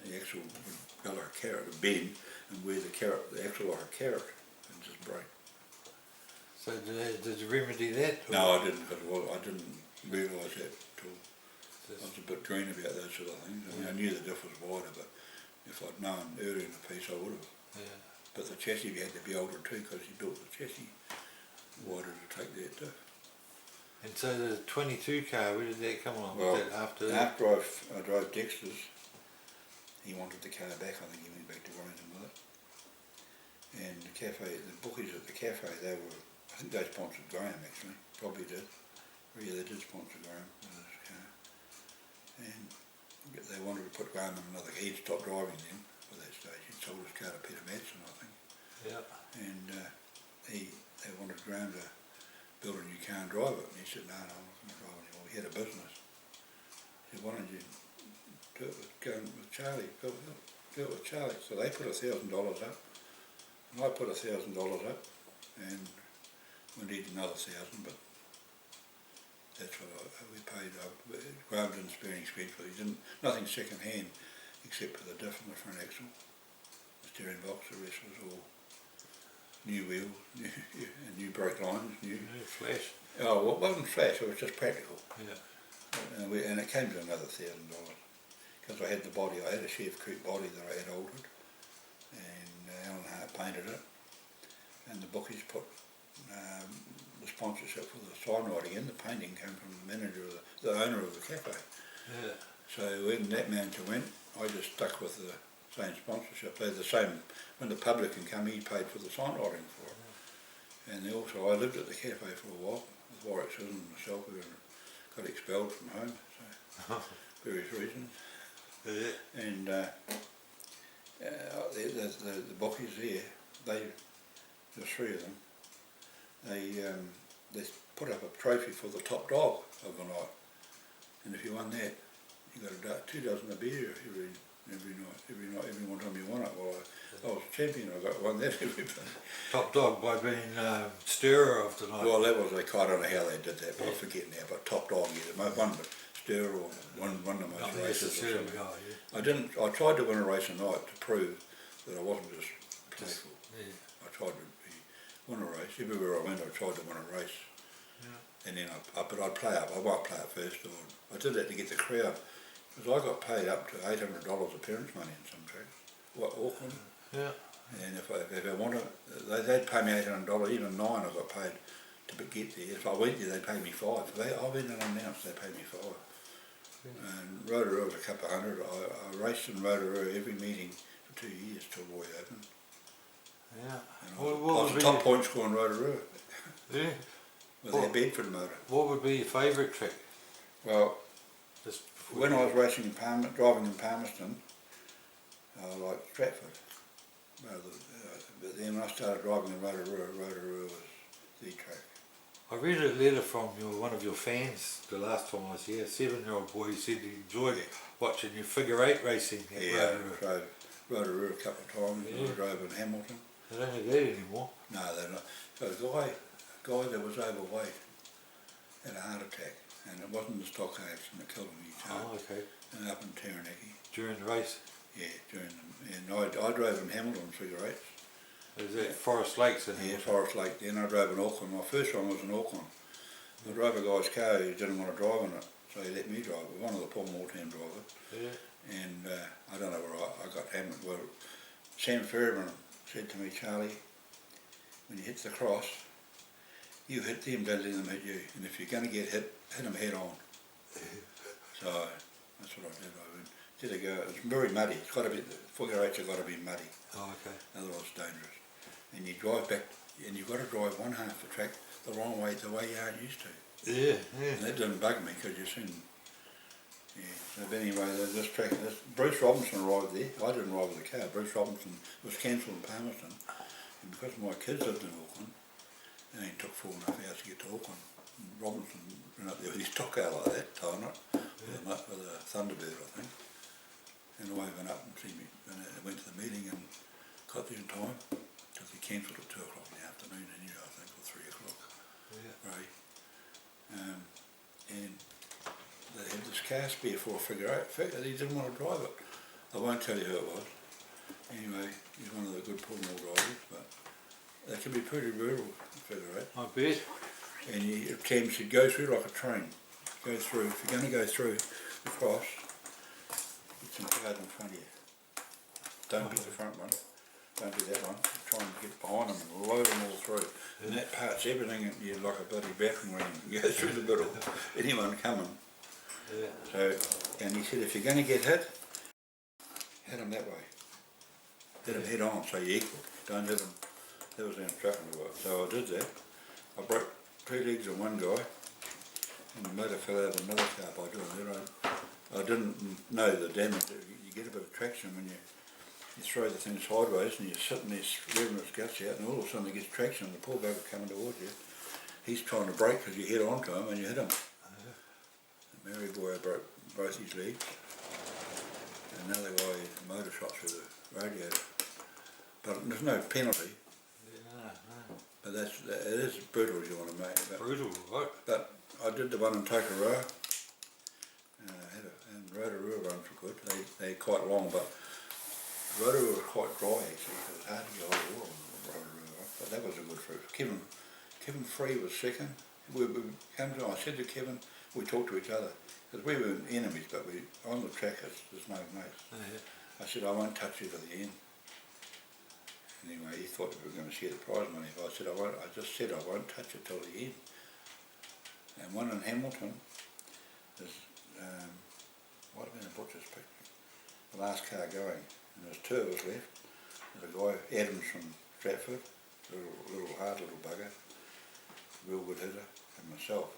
the axle would go like a carrot, a bend, and where the axle like a carrot, and just break. So did you remedy that? No, I didn't, because I didn't realise that at all. I was a bit green about those sort of things. I mean, I knew the diff was wider, but if I'd known earlier in the piece, I would have. Yeah. But the chassis had to be older too, because he built the chassis wider to take that diff. And so the 22 car, where did that come along? Well, was that after I drove Dexter's, he wanted the car back. I think he went back to Wellington with it. And the cafe, the bookies at the cafe, I think they sponsored Graham actually, probably did. Yeah, they did sponsor Graham with his car. And they wanted to put Graham in another, he'd stopped driving then by that stage. He'd sold his car to Peter Madsen, I think. Yeah. And they wanted Graham to build a new car and drive it, and he said, no, I'm not going to drive anymore. He had a business. He said, why don't you do it with Charlie, do it with Charlie. So they put $1,000 up, and I put $1,000 up, and we needed another 1,000, but that's what we paid. Graham didn't spare any expense, but he didn't, nothing second hand except for the diff and the front axle, the steering box, the rest was all new wheels, new brake lines, new. Yeah, flash. Oh, well, it wasn't flash, it was just practical. Yeah. And it came to another $1,000 because I had the body. I had a Chef Coupe body that I had altered, and Alan Hart painted it, and the bookies put the sponsorship for the signwriting in. The painting came from the manager, the owner of the cafe. Yeah. So when that manager went, I just stuck with the same sponsorship. They had the same, when the publican came, he paid for the signwriting for it. Yeah. And also I lived at the cafe for a while with Warwick Susan and myself, who got expelled from home, so various reasons. Yeah. And the bookies there, there's three of them, they put up a trophy for the top dog of the night, and if you won that, you got 2 dozen of beer every one time you won it. Well, I was champion. I won that every time. Top dog by being stirrer of the night. Well, that was I don't know how they did that, but I forget now. But top dog, yeah, one stirrer or one of the most races or something. Yeah. I tried to win a race a night to prove that I wasn't just playful. Yeah. I tried to win a race. Everywhere I went, I tried to win a race. Yeah. And then but I'd play up. I might play up first, or I did that to get the crowd, because I got paid up to $800 appearance money in some tracks. Auckland. Yeah. And if I wanted, they'd pay me $800. Even $9 I got paid to get there. If I went there, they'd pay me $5. I went unannounced. They paid me $5. Yeah. And Rotorua was a couple of hundred. I raced in Rotorua every meeting for 2 years till Roy opened. Yeah. I was the top point scorer in Rotorua. Yeah. With our Bedford motor. What would be your favourite track? Well, when I was racing in driving in Palmerston, I liked Stratford. But then when I started driving in Rotorua was the track. I read a letter from one of your fans the last time I was here. A 7-year-old boy said he enjoyed watching you figure 8 racing at Rotorua. I drove Rotorua a couple of times. Yeah. I drove in Hamilton. They don't have that anymore. No, they're not. So a guy that was overweight had a heart attack, and it wasn't the stock accident that killed him. Oh, okay. And up in Taranaki. During the race? Yeah, and I drove in Hamilton figure 8s. Is that Forest Lakes in Yeah, Forest Lake. Then I drove in Auckland. My first one was in Auckland. I drove a guy's car who didn't want to drive in it, so he let me drive it. One of the Paul Mortown drivers. Yeah. And I don't know where I got Hamilton. Well, Sam Fairbairn said to me, Charlie, when you hit the cross, you hit them, don't let them hit you. And if you're going to get hit them head on. So that's what I did. I did a go. It's very muddy. It's got to be, the figure 8's have got to be muddy. Oh, okay. Otherwise it's dangerous. And you drive back, and you've got to drive one half the track the wrong way, the way you aren't used to. Yeah, yeah. And that didn't bug me, because you soon. Yeah. So but anyway, this track, Bruce Robinson arrived there. I didn't arrive with the car. Bruce Robinson was cancelled in Palmerston, and because my kids lived in Auckland, and it took 4.5 hours to get to Auckland. Robinson ran up there with his stock car like that, tying it, yeah. with a Thunderbird, I think. And I went up and see me, and I went to the meeting and got there in time, because he cancelled at 2 o'clock in the afternoon, and I think, or 3 o'clock. Yeah. Right. And they had this car spare for a figure 8. He didn't want to drive it. I won't tell you who it was. Anyway, he's one of the good pull-more drivers, but they can be pretty brutal, figure 8. I bet. And Cam said, go through like a train. Go through. If you're going to go through the cross, get some cars in front of you. Don't be the front one. Don't be that one. Try and get behind them and load them all through. Yeah. And that part's everything, you're like a bloody battering ram. You go through the middle. Anyone coming. Yeah. So, and he said, if you're going to get hit them that way. Hit them head on, so you're equal. Don't hit them. That was the instruction. So I did that. I broke 2 legs of one guy, and the motor fell out of another car by doing that. I didn't know the damage. You get a bit of traction when you throw the thing sideways, and you're sitting there revving its guts out, and all of a sudden it gets traction, and the poor bugger coming towards you. He's trying to brake because you hit onto him and you hit him. The Mary boy broke both his legs. Another guy, motor shot through the radiator. But there's no penalty. But it is brutal as you want to make it. Brutal, right? But I did the one in Tokoroa, and Rotorua runs were good. They're quite long, but Rotorua was quite dry actually. It was hard to get hold of water on Rotorua. but that was a good fruit. Kevin Free was second. We came to, I said to Kevin, we talked to each other, because we were enemies, but we on the track there's no mates. I said, I won't touch you to the end. Anyway, he thought we were going to share the prize money, but I said, I just said I won't touch it till the end. And one in Hamilton is, might have been a butcher's picnic, the last car going, and there's two of us left. There's a guy, Adams from Stratford, little hard little bugger, real good hitter, and myself.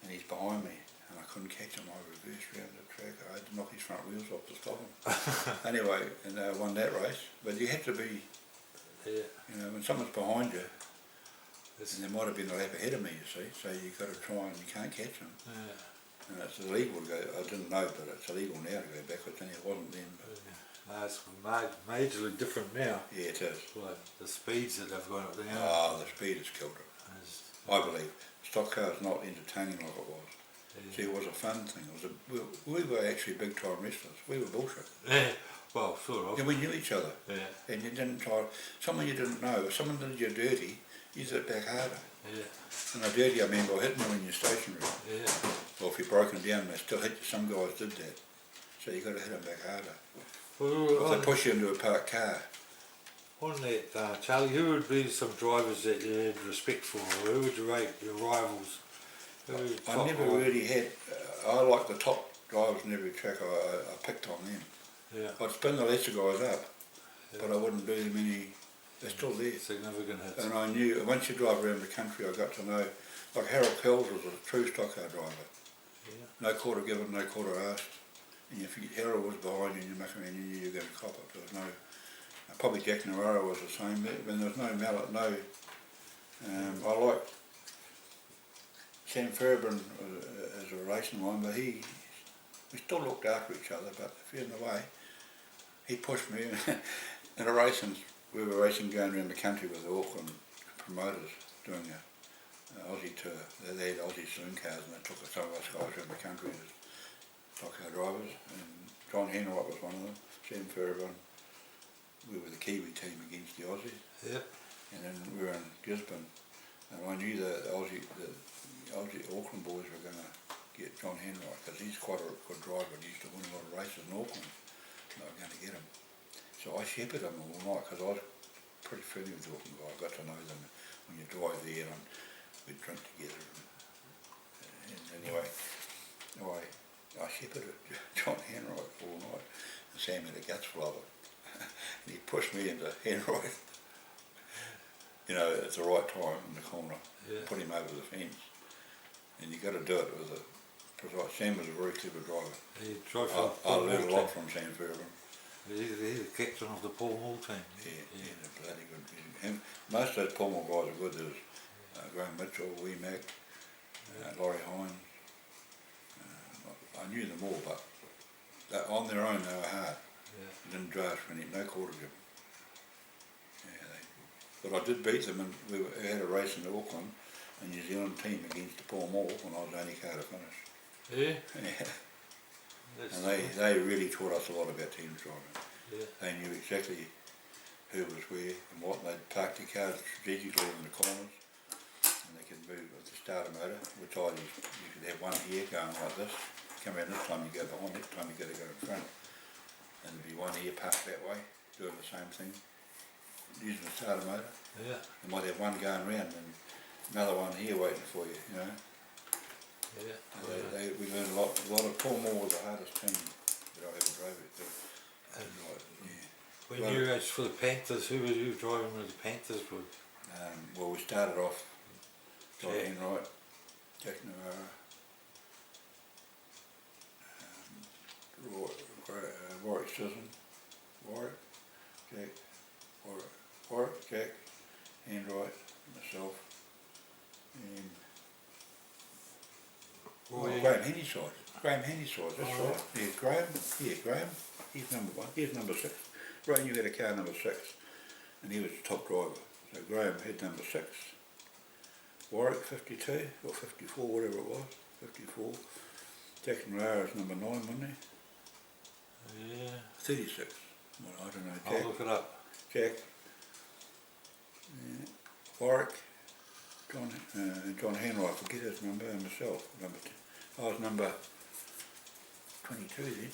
And he's behind me, and I couldn't catch him. I reversed round the track. I had to knock his front wheels off to stop him. Anyway, and I won that race. But you have to be, you know, when someone's behind you, and there might have been a lap ahead of me, you see, so you've got to try and you can't catch them. And it's illegal to go, I didn't know, but it's illegal now to go backwards, and it wasn't then. No, it's majorly different now. Yeah, it is. Like the speeds that they've gone up down. Oh, the speed has killed it. I believe. Stock car is not entertaining like it was. See, it was a fun thing. It was we were actually big time wrestlers. We were bullshit. Well, sort of. And we knew each other. And you didn't try, someone you didn't know, if someone did you dirty, you did it back harder. And a dirty, I mean, by hitting you when you're stationary. Or if you're broken down, they still hit you. Some guys did that. So you got to hit them back harder. Well, if they push you into a parked car. On that, Charlie, who would be some drivers that you had respect for? Or who would you rate your rivals? I never really had, I like the top drivers in every track, I picked on them. I'd spin the lesser guys up, but I wouldn't do them any, they're still there. Significant hits. And I knew, once you drive around the country, I got to know, like Harold Kells was a true stock car driver. No quarter given, no quarter asked. And if Harold was behind you and you muck around, you knew you were going to cop it. There was no, probably Jack Navarro was the same, but there was no mallet, no. I like Sam Fairbairn as a racing one, but we still looked after each other, but if you're in the way, he pushed me. In a racing, we were racing going around the country with the Auckland promoters doing a Aussie tour. They had Aussie saloon cars and they took some of us guys around the country as stock car drivers, and John Henright was one of them, Sam Fairbairn. We were the Kiwi team against the Aussies. And then we were in Gisborne, and I knew the Aussie Auckland boys were going to get John Henright, because he's quite a good driver and he used to win a lot of races in Auckland. And they were going to get him. So I shepherded him all night, because I was pretty friendly with the Auckland guy. I got to know them when you drive there, and we'd drink together. And anyway, I shepherded John Henright all night, and Sam had a guts full of it. And he pushed me into Henright, you know, at the right time in the corner, put him over the fence. And you got to do it with a precise. Sam was a very clever driver. I learned a lot from Sam Fairbairn. He's the captain of the Paul Moore team. Yeah, bloody good. And most of those Paul Moore guys are good. There's Graham Mitchell, Wee Mac, Laurie Hines. I knew them all, but on their own they were hard. They didn't draft for any, no quarter given. But I did beat them, and we had a race in Auckland, a New Zealand team against the Paul Moore when I was the only car to finish. And they really taught us a lot about team driving. They knew exactly who was where and what. They'd park their cars strategically in the corners, and they could move with the starter motor, which you could have one here going like this. Come around this time you go behind, next time you got to go in front. And there'd be one here parked that way, doing the same thing, using the starter motor. You might have one going round and another one here waiting for you, you know. We learned a lot of Paul Moore was the hardest team that I ever drove it to. When you raced for the Panthers, who were you driving with the Panthers with? Well, we started off John Henright, Jack Navarro, Warwick Sisson, Jack, Henright, myself, and Graham Hennyside, that's right. Graham, he's number one, he's number 6. Ray knew had a car number 6, and he was the top driver. So Graham had number 6. Warwick 52, or 54, whatever it was, 54. Jack Navarro's number 9, wasn't he? 36. Well, I don't know, Jack. I'll look it up. Jack. Warwick, John Henry, I forget his number, and myself, I was number 22 then.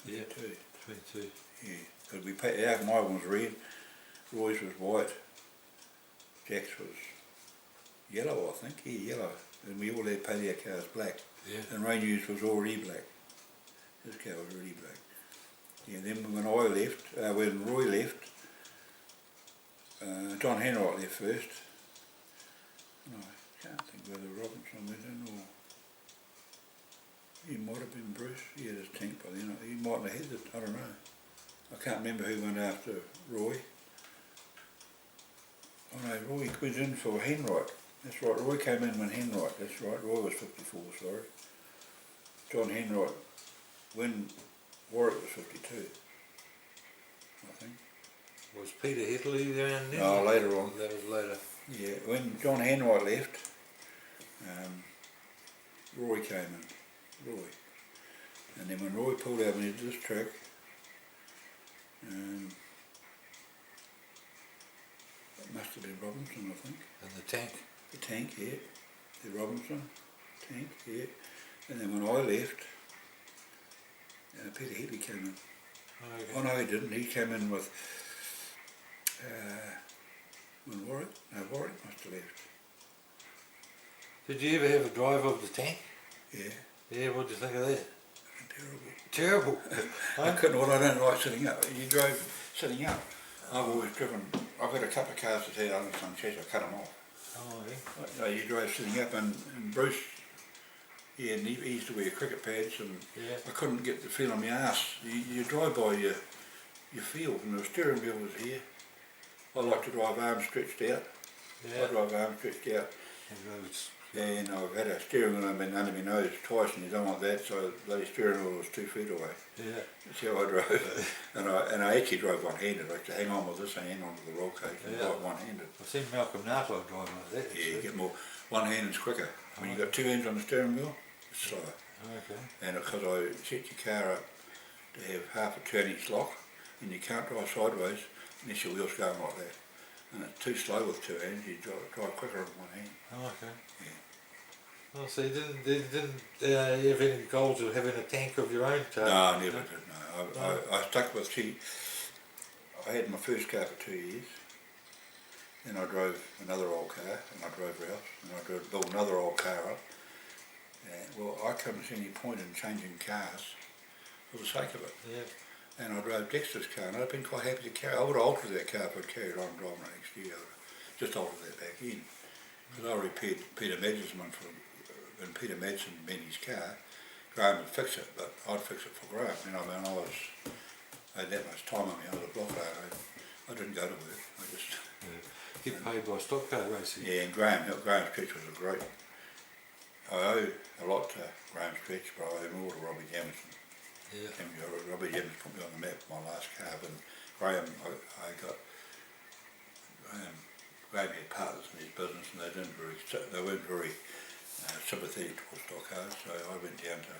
Yeah. 22. 22. Yeah, because we paid out. My one was red, Roy's was white, Jack's was yellow, I think. Yeah, yellow. And we all had paid our cars black. Yeah. And Rainew's was already black. His car was already black. Yeah, then when I left, when Roy left, John Henright left first. And I can't think whether Robinson went in or he might have been Bruce. He had his tank by then. He mightn't have had it, I don't know. I can't remember who went after Roy. Oh no, Roy went in for Henright. That's right, Roy came in when Henright, that's right, Roy was 54, sorry. John Henright, when Warwick was 52, I think. Was Peter Headley around then? No, later on. That was later. Yeah, when John Henright left, Roy came in, Roy. And then when Roy pulled out into this track, it must have been Robinson, I think. And the tank? The tank, yeah. The Robinson tank, yeah. And then when I left, Peter Headley came in. Okay. Oh no, he didn't. He came in with, when Warwick? No, Warwick must have left. Did you ever have a drive of the tank? Yeah. Yeah, what did you think of that? Terrible. Terrible. I couldn't, well I don't like sitting up. You drove sitting up. I've always driven, I've got a couple of cars that had under some chest, I cut them off. Oh, yeah. You drove sitting up and Bruce, yeah, and he used to wear cricket pads and Yeah. I couldn't get the feel on my arse. You drive by your feel, and the steering wheel was here. I like to drive arms stretched out. Yeah. I drive arms stretched out. And I've had a steering wheel under my nose twice and you don't want that, so the steering wheel was 2 feet away. Yeah. That's how I drove. and I actually drove one-handed. I used to hang on with this hand onto the roll cage and drive one-handed. I've seen Malcolm Nartlow drive like that. Yeah, you get more, one hand's quicker. When you've got two hands on the steering wheel, it's slower. Okay. And because I set your car up to have half a turn-inch lock, and you can't drive sideways unless your wheel's going like that. And it's too slow with two hands, you drive quicker with one hand. Oh, okay. Yeah. Oh, so you didn't have any goals of having a tank of your own? No, I never did, no. I stuck with, I had my first car for 2 years. Then I drove another old car, and I drove Ralph, and I built another old car up. Well, I couldn't see any point in changing cars for the sake of it. Yeah. And I drove Dexter's car, and I'd been quite happy to carry. I would have altered that car if I'd carried on driving it next year. I would have just altered that back in. Because I repaired Peter Madsen's one for, when Peter Madsen made his car, Graham would fix it, but I'd fix it for Graham. You know, I mean, I had that much time on me, I was a block load. I didn't go to work, I just... Yeah. Get paid by stockcar racing. Yeah, and Graham Stretch was a great... I owe a lot to Graham Stretch, but I owe more to Robbie Jamison. Yeah. Robbie Jamison put me on the map for my last car, and Graham had partners in his business, and they weren't very sympathetic towards stockcars, so I went down to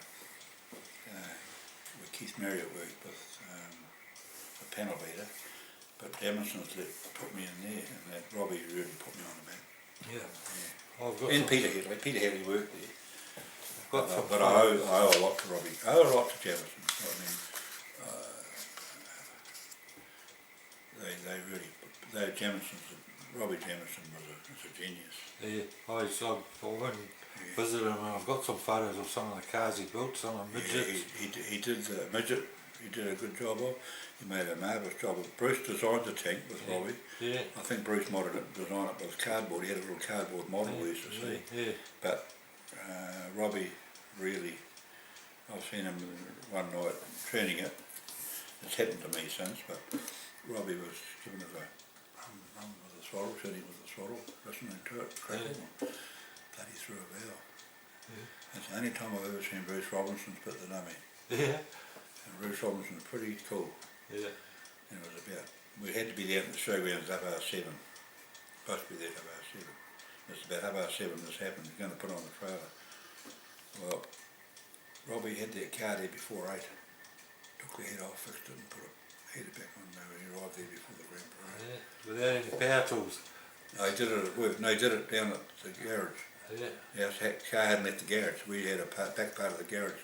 where Keith Marriott worked with a panel beater, but Jamison's put me in there, and that Robbie really put me on the map. Yeah. Yeah. And Peter Headley worked there. But I owe a lot to Robbie. I owe a lot to Jamison. I mean, Robbie Jamison was a genius. Yeah, I went and visited him, and I've got some photos of some of the cars he built, some of the midgets. Yeah, he did the midget. He did a good job of. He made a marvellous job of. Bruce designed the tank with Robbie. Yeah. I think Bruce designed it with cardboard. He had a little cardboard model we used to see. Yeah. But Robbie really, I've seen him one night turning it. It's happened to me since, but Robbie was giving it a run with the throttle, turning with the throttle, listening to it, crackle, bloody through a valve. Yeah. It's the only time I've ever seen Bruce Robinson spit the dummy. Yeah. And Bruce Robinson's pretty cool. Yeah. And it was about, we had to be down at the showgrounds up R7. Supposed to be there at R7. It's about R7 this happened, he's going to put on the trailer. Well, Robbie had that car there before 8. Took the head off, fixed it and put it heated back on there. He arrived there before the Grand Parade. Yeah, without any power tools. No, he did it at work. No, he did it down at the garage. Yeah. Our car hadn't left the garage. We had a back part of the garage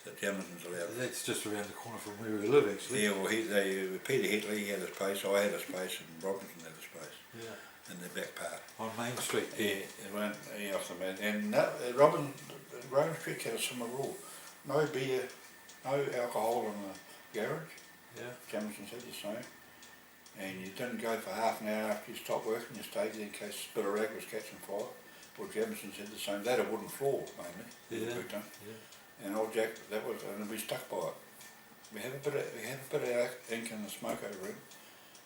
that Jameson's allowed. That's just around the corner from where we live, actually. Yeah, well, Peter Hitley had a space, I had a space, and Robinson had a space. Yeah. In the back part. On Main Street. Yeah, it went off the man. And Graham Street had a similar rule. No beer, no alcohol in the garage. Yeah. Jameson's had the same. And you didn't go for half an hour after you stopped working, you stayed there in case a spit of rag was catching fire. Well, Jameson's had the same. They had a wooden floor, mainly. Yeah. Yeah. And old Jack, and we stuck by it. We had a bit of ink in the smoke over him.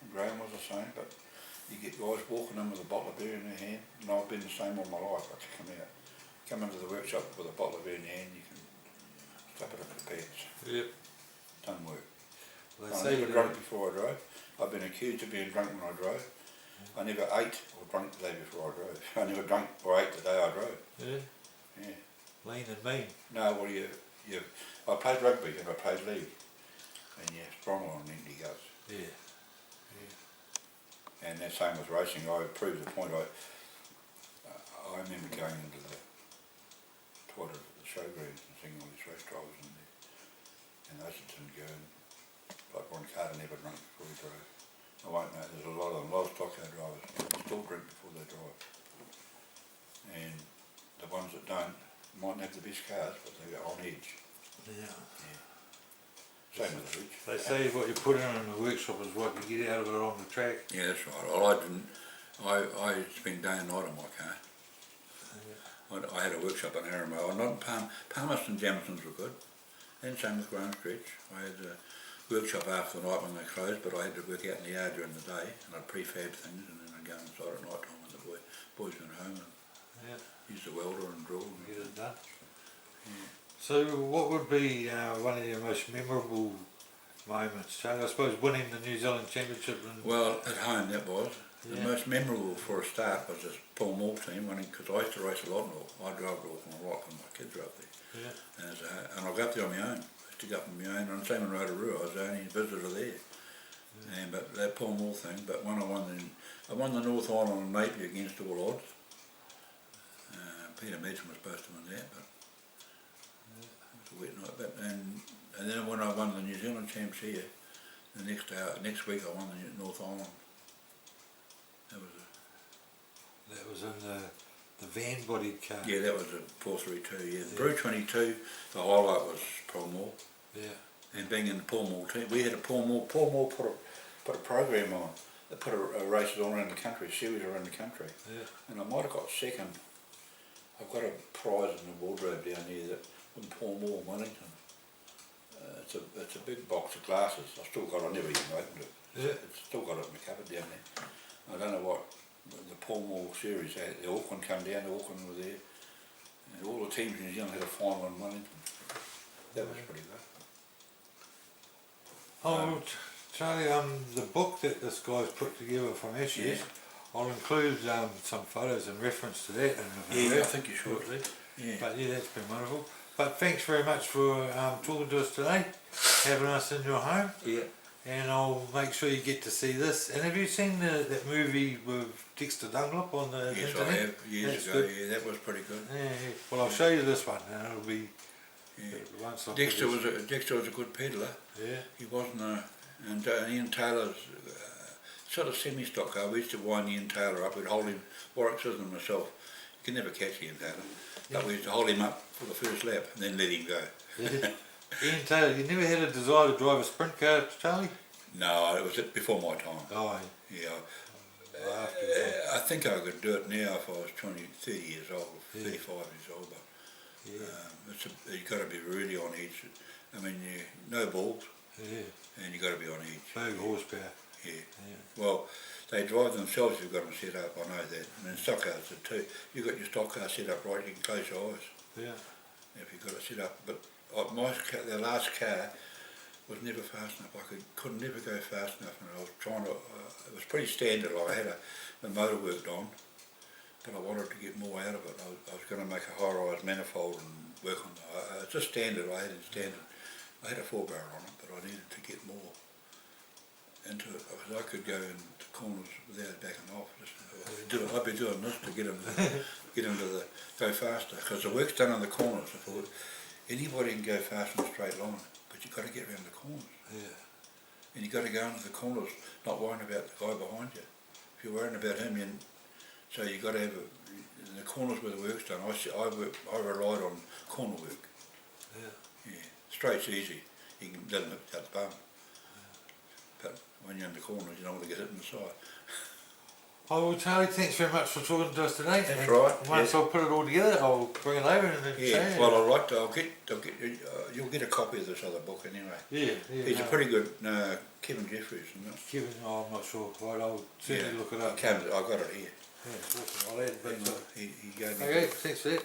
And Graham was the same, but you get guys walking in with a bottle of beer in their hand, and I've been the same all my life. I come into the workshop with a bottle of beer in your hand, you can slap it up the pants. Yep. Doesn't work. Well, I never drunk before I drove. I've been accused of being drunk when I drove. I never ate or drank the day before I drove. I never drank or ate the day I drove. Yeah. Yeah. Lean and mean. No, well I played rugby and I played league. And you're strong on empty guts. Yeah. And that same with racing. I proved the point. I remember going into the toilet at the showgrounds and seeing all these race drivers in there. And those didn't go in. Like Ron Carter never drank before he drove. I won't know, there's a lot of them, a lot of stock car drivers still drink before they drive. And the ones that don't mightn't have the best cars, but they're on edge. Yeah. Same with the ridge. They say what you put in the workshop is what you get out of it on the track. Yeah, that's right. Well, I spent day and night on my car. I had a workshop in Aramo. Not in Palmerston Jamisons were good. And same with Graham Street. I had a workshop after the night when they closed, but I had to work out in the yard during the day, and I'd prefab things, and then I'd go inside at night time when the boys went home and use the welder and drill and get it done. Yeah. So what would be one of your most memorable moments, Charlie? I suppose winning the New Zealand Championship. Well, at home that was. The most memorable for a start was this Paul Moore team winning, because I used to race a lot in Auckland. I drove to Auckland a lot when my kids were up there. Yeah. And I got up there on my own. To go up on my own, and same in Rotorua, I was the only visitor there. But that Paul Moore thing, but when I won the North Island and Napier against all odds. Peter Madsen was supposed to win that, but it was a wet night. But and then when I won the New Zealand champs here, the next week I won the North Island. That was in the van body car. Yeah, that was a 432. Yeah, the Brew 22. The highlight was Paul Moore. Yeah. And being in the Paul Moore team, we had a Paul Moore put a program on that put a races all around the country, series around the country. Yeah. And I might have got second. I've got a prize in the wardrobe down here that from Paul Moore, Wellington. It's a big box of glasses. I still got it. I never even opened it. Yeah. It's still got it in the cupboard down there. I don't know what the Paul Moore series. The Auckland come down. The Auckland were there, and all the teams in New Zealand had a final in Wellington. That was pretty good. Oh, Charlie, the book that this guy's put together from Ashes, I'll include some photos in reference to that. I think you should. Yeah. But yeah, that's been wonderful. But thanks very much for talking to us today, having us in your home. Yeah. And I'll make sure you get to see this. And have you seen that movie with Dexter Dunlop on the internet? Yes, I have, years ago. Yeah, that was pretty good. Yeah. Well, I'll show you this one, and it'll be. Yeah. Dexter was a good peddler. Yeah. He wasn't and Ian Taylor's sort of semi-stockcar. We used to wind Ian Taylor up. We'd hold him, Warwick Sisson and myself. You can never catch Ian Taylor. But we used to hold him up for the first lap and then let him go. Yeah. Ian Taylor, you never had a desire to drive a sprint car, Charlie? No, it was before my time. Oh, yeah. I think I could do it now if I was 30 years old, 35 years old. But you've got to be really on edge. I mean, no balls, and you've got to be on edge. Big horsepower. Yeah. Well, they drive themselves if you've got them set up, I know that. And in stock cars too. You've got your stock car set up right, you can close your eyes. Yeah. If you've got it set up. But the last car was never fast enough. I could never go fast enough, and I was trying to, it was pretty standard. I had the motor worked on, but I wanted to get more out of it. I was going to make a high-rise manifold and work on it. It's just standard. I had a 4-barrel on it, but I needed to get more. into it, because I could go into corners without backing off. I'd be doing this to get him to go faster, because the work's done on the corners. I thought anybody can go fast in a straight line, but you've got to get around the corners. Yeah. And you've got to go into the corners, not worrying about the guy behind you. If you're worrying about him, so you've got to have in the corners where the work's done. I relied on corner work. Yeah. Yeah, straight's easy. You can let them out the bum. But when you're in the corners, you don't want to get hit in the side. Oh, well, Charlie, thanks very much for talking to us today. That's and right. Once I'll put it all together, I'll bring it over and then Yeah, say well, I'll write. You'll get a copy of this other book anyway. Yeah. He's a pretty good Kevin Jeffries, isn't it? Kevin, oh, I'm not sure. Right, I'll certainly look it up. I've got it here. Yeah, awesome. I'll add a bit to it. He gave me. Okay, thanks for that.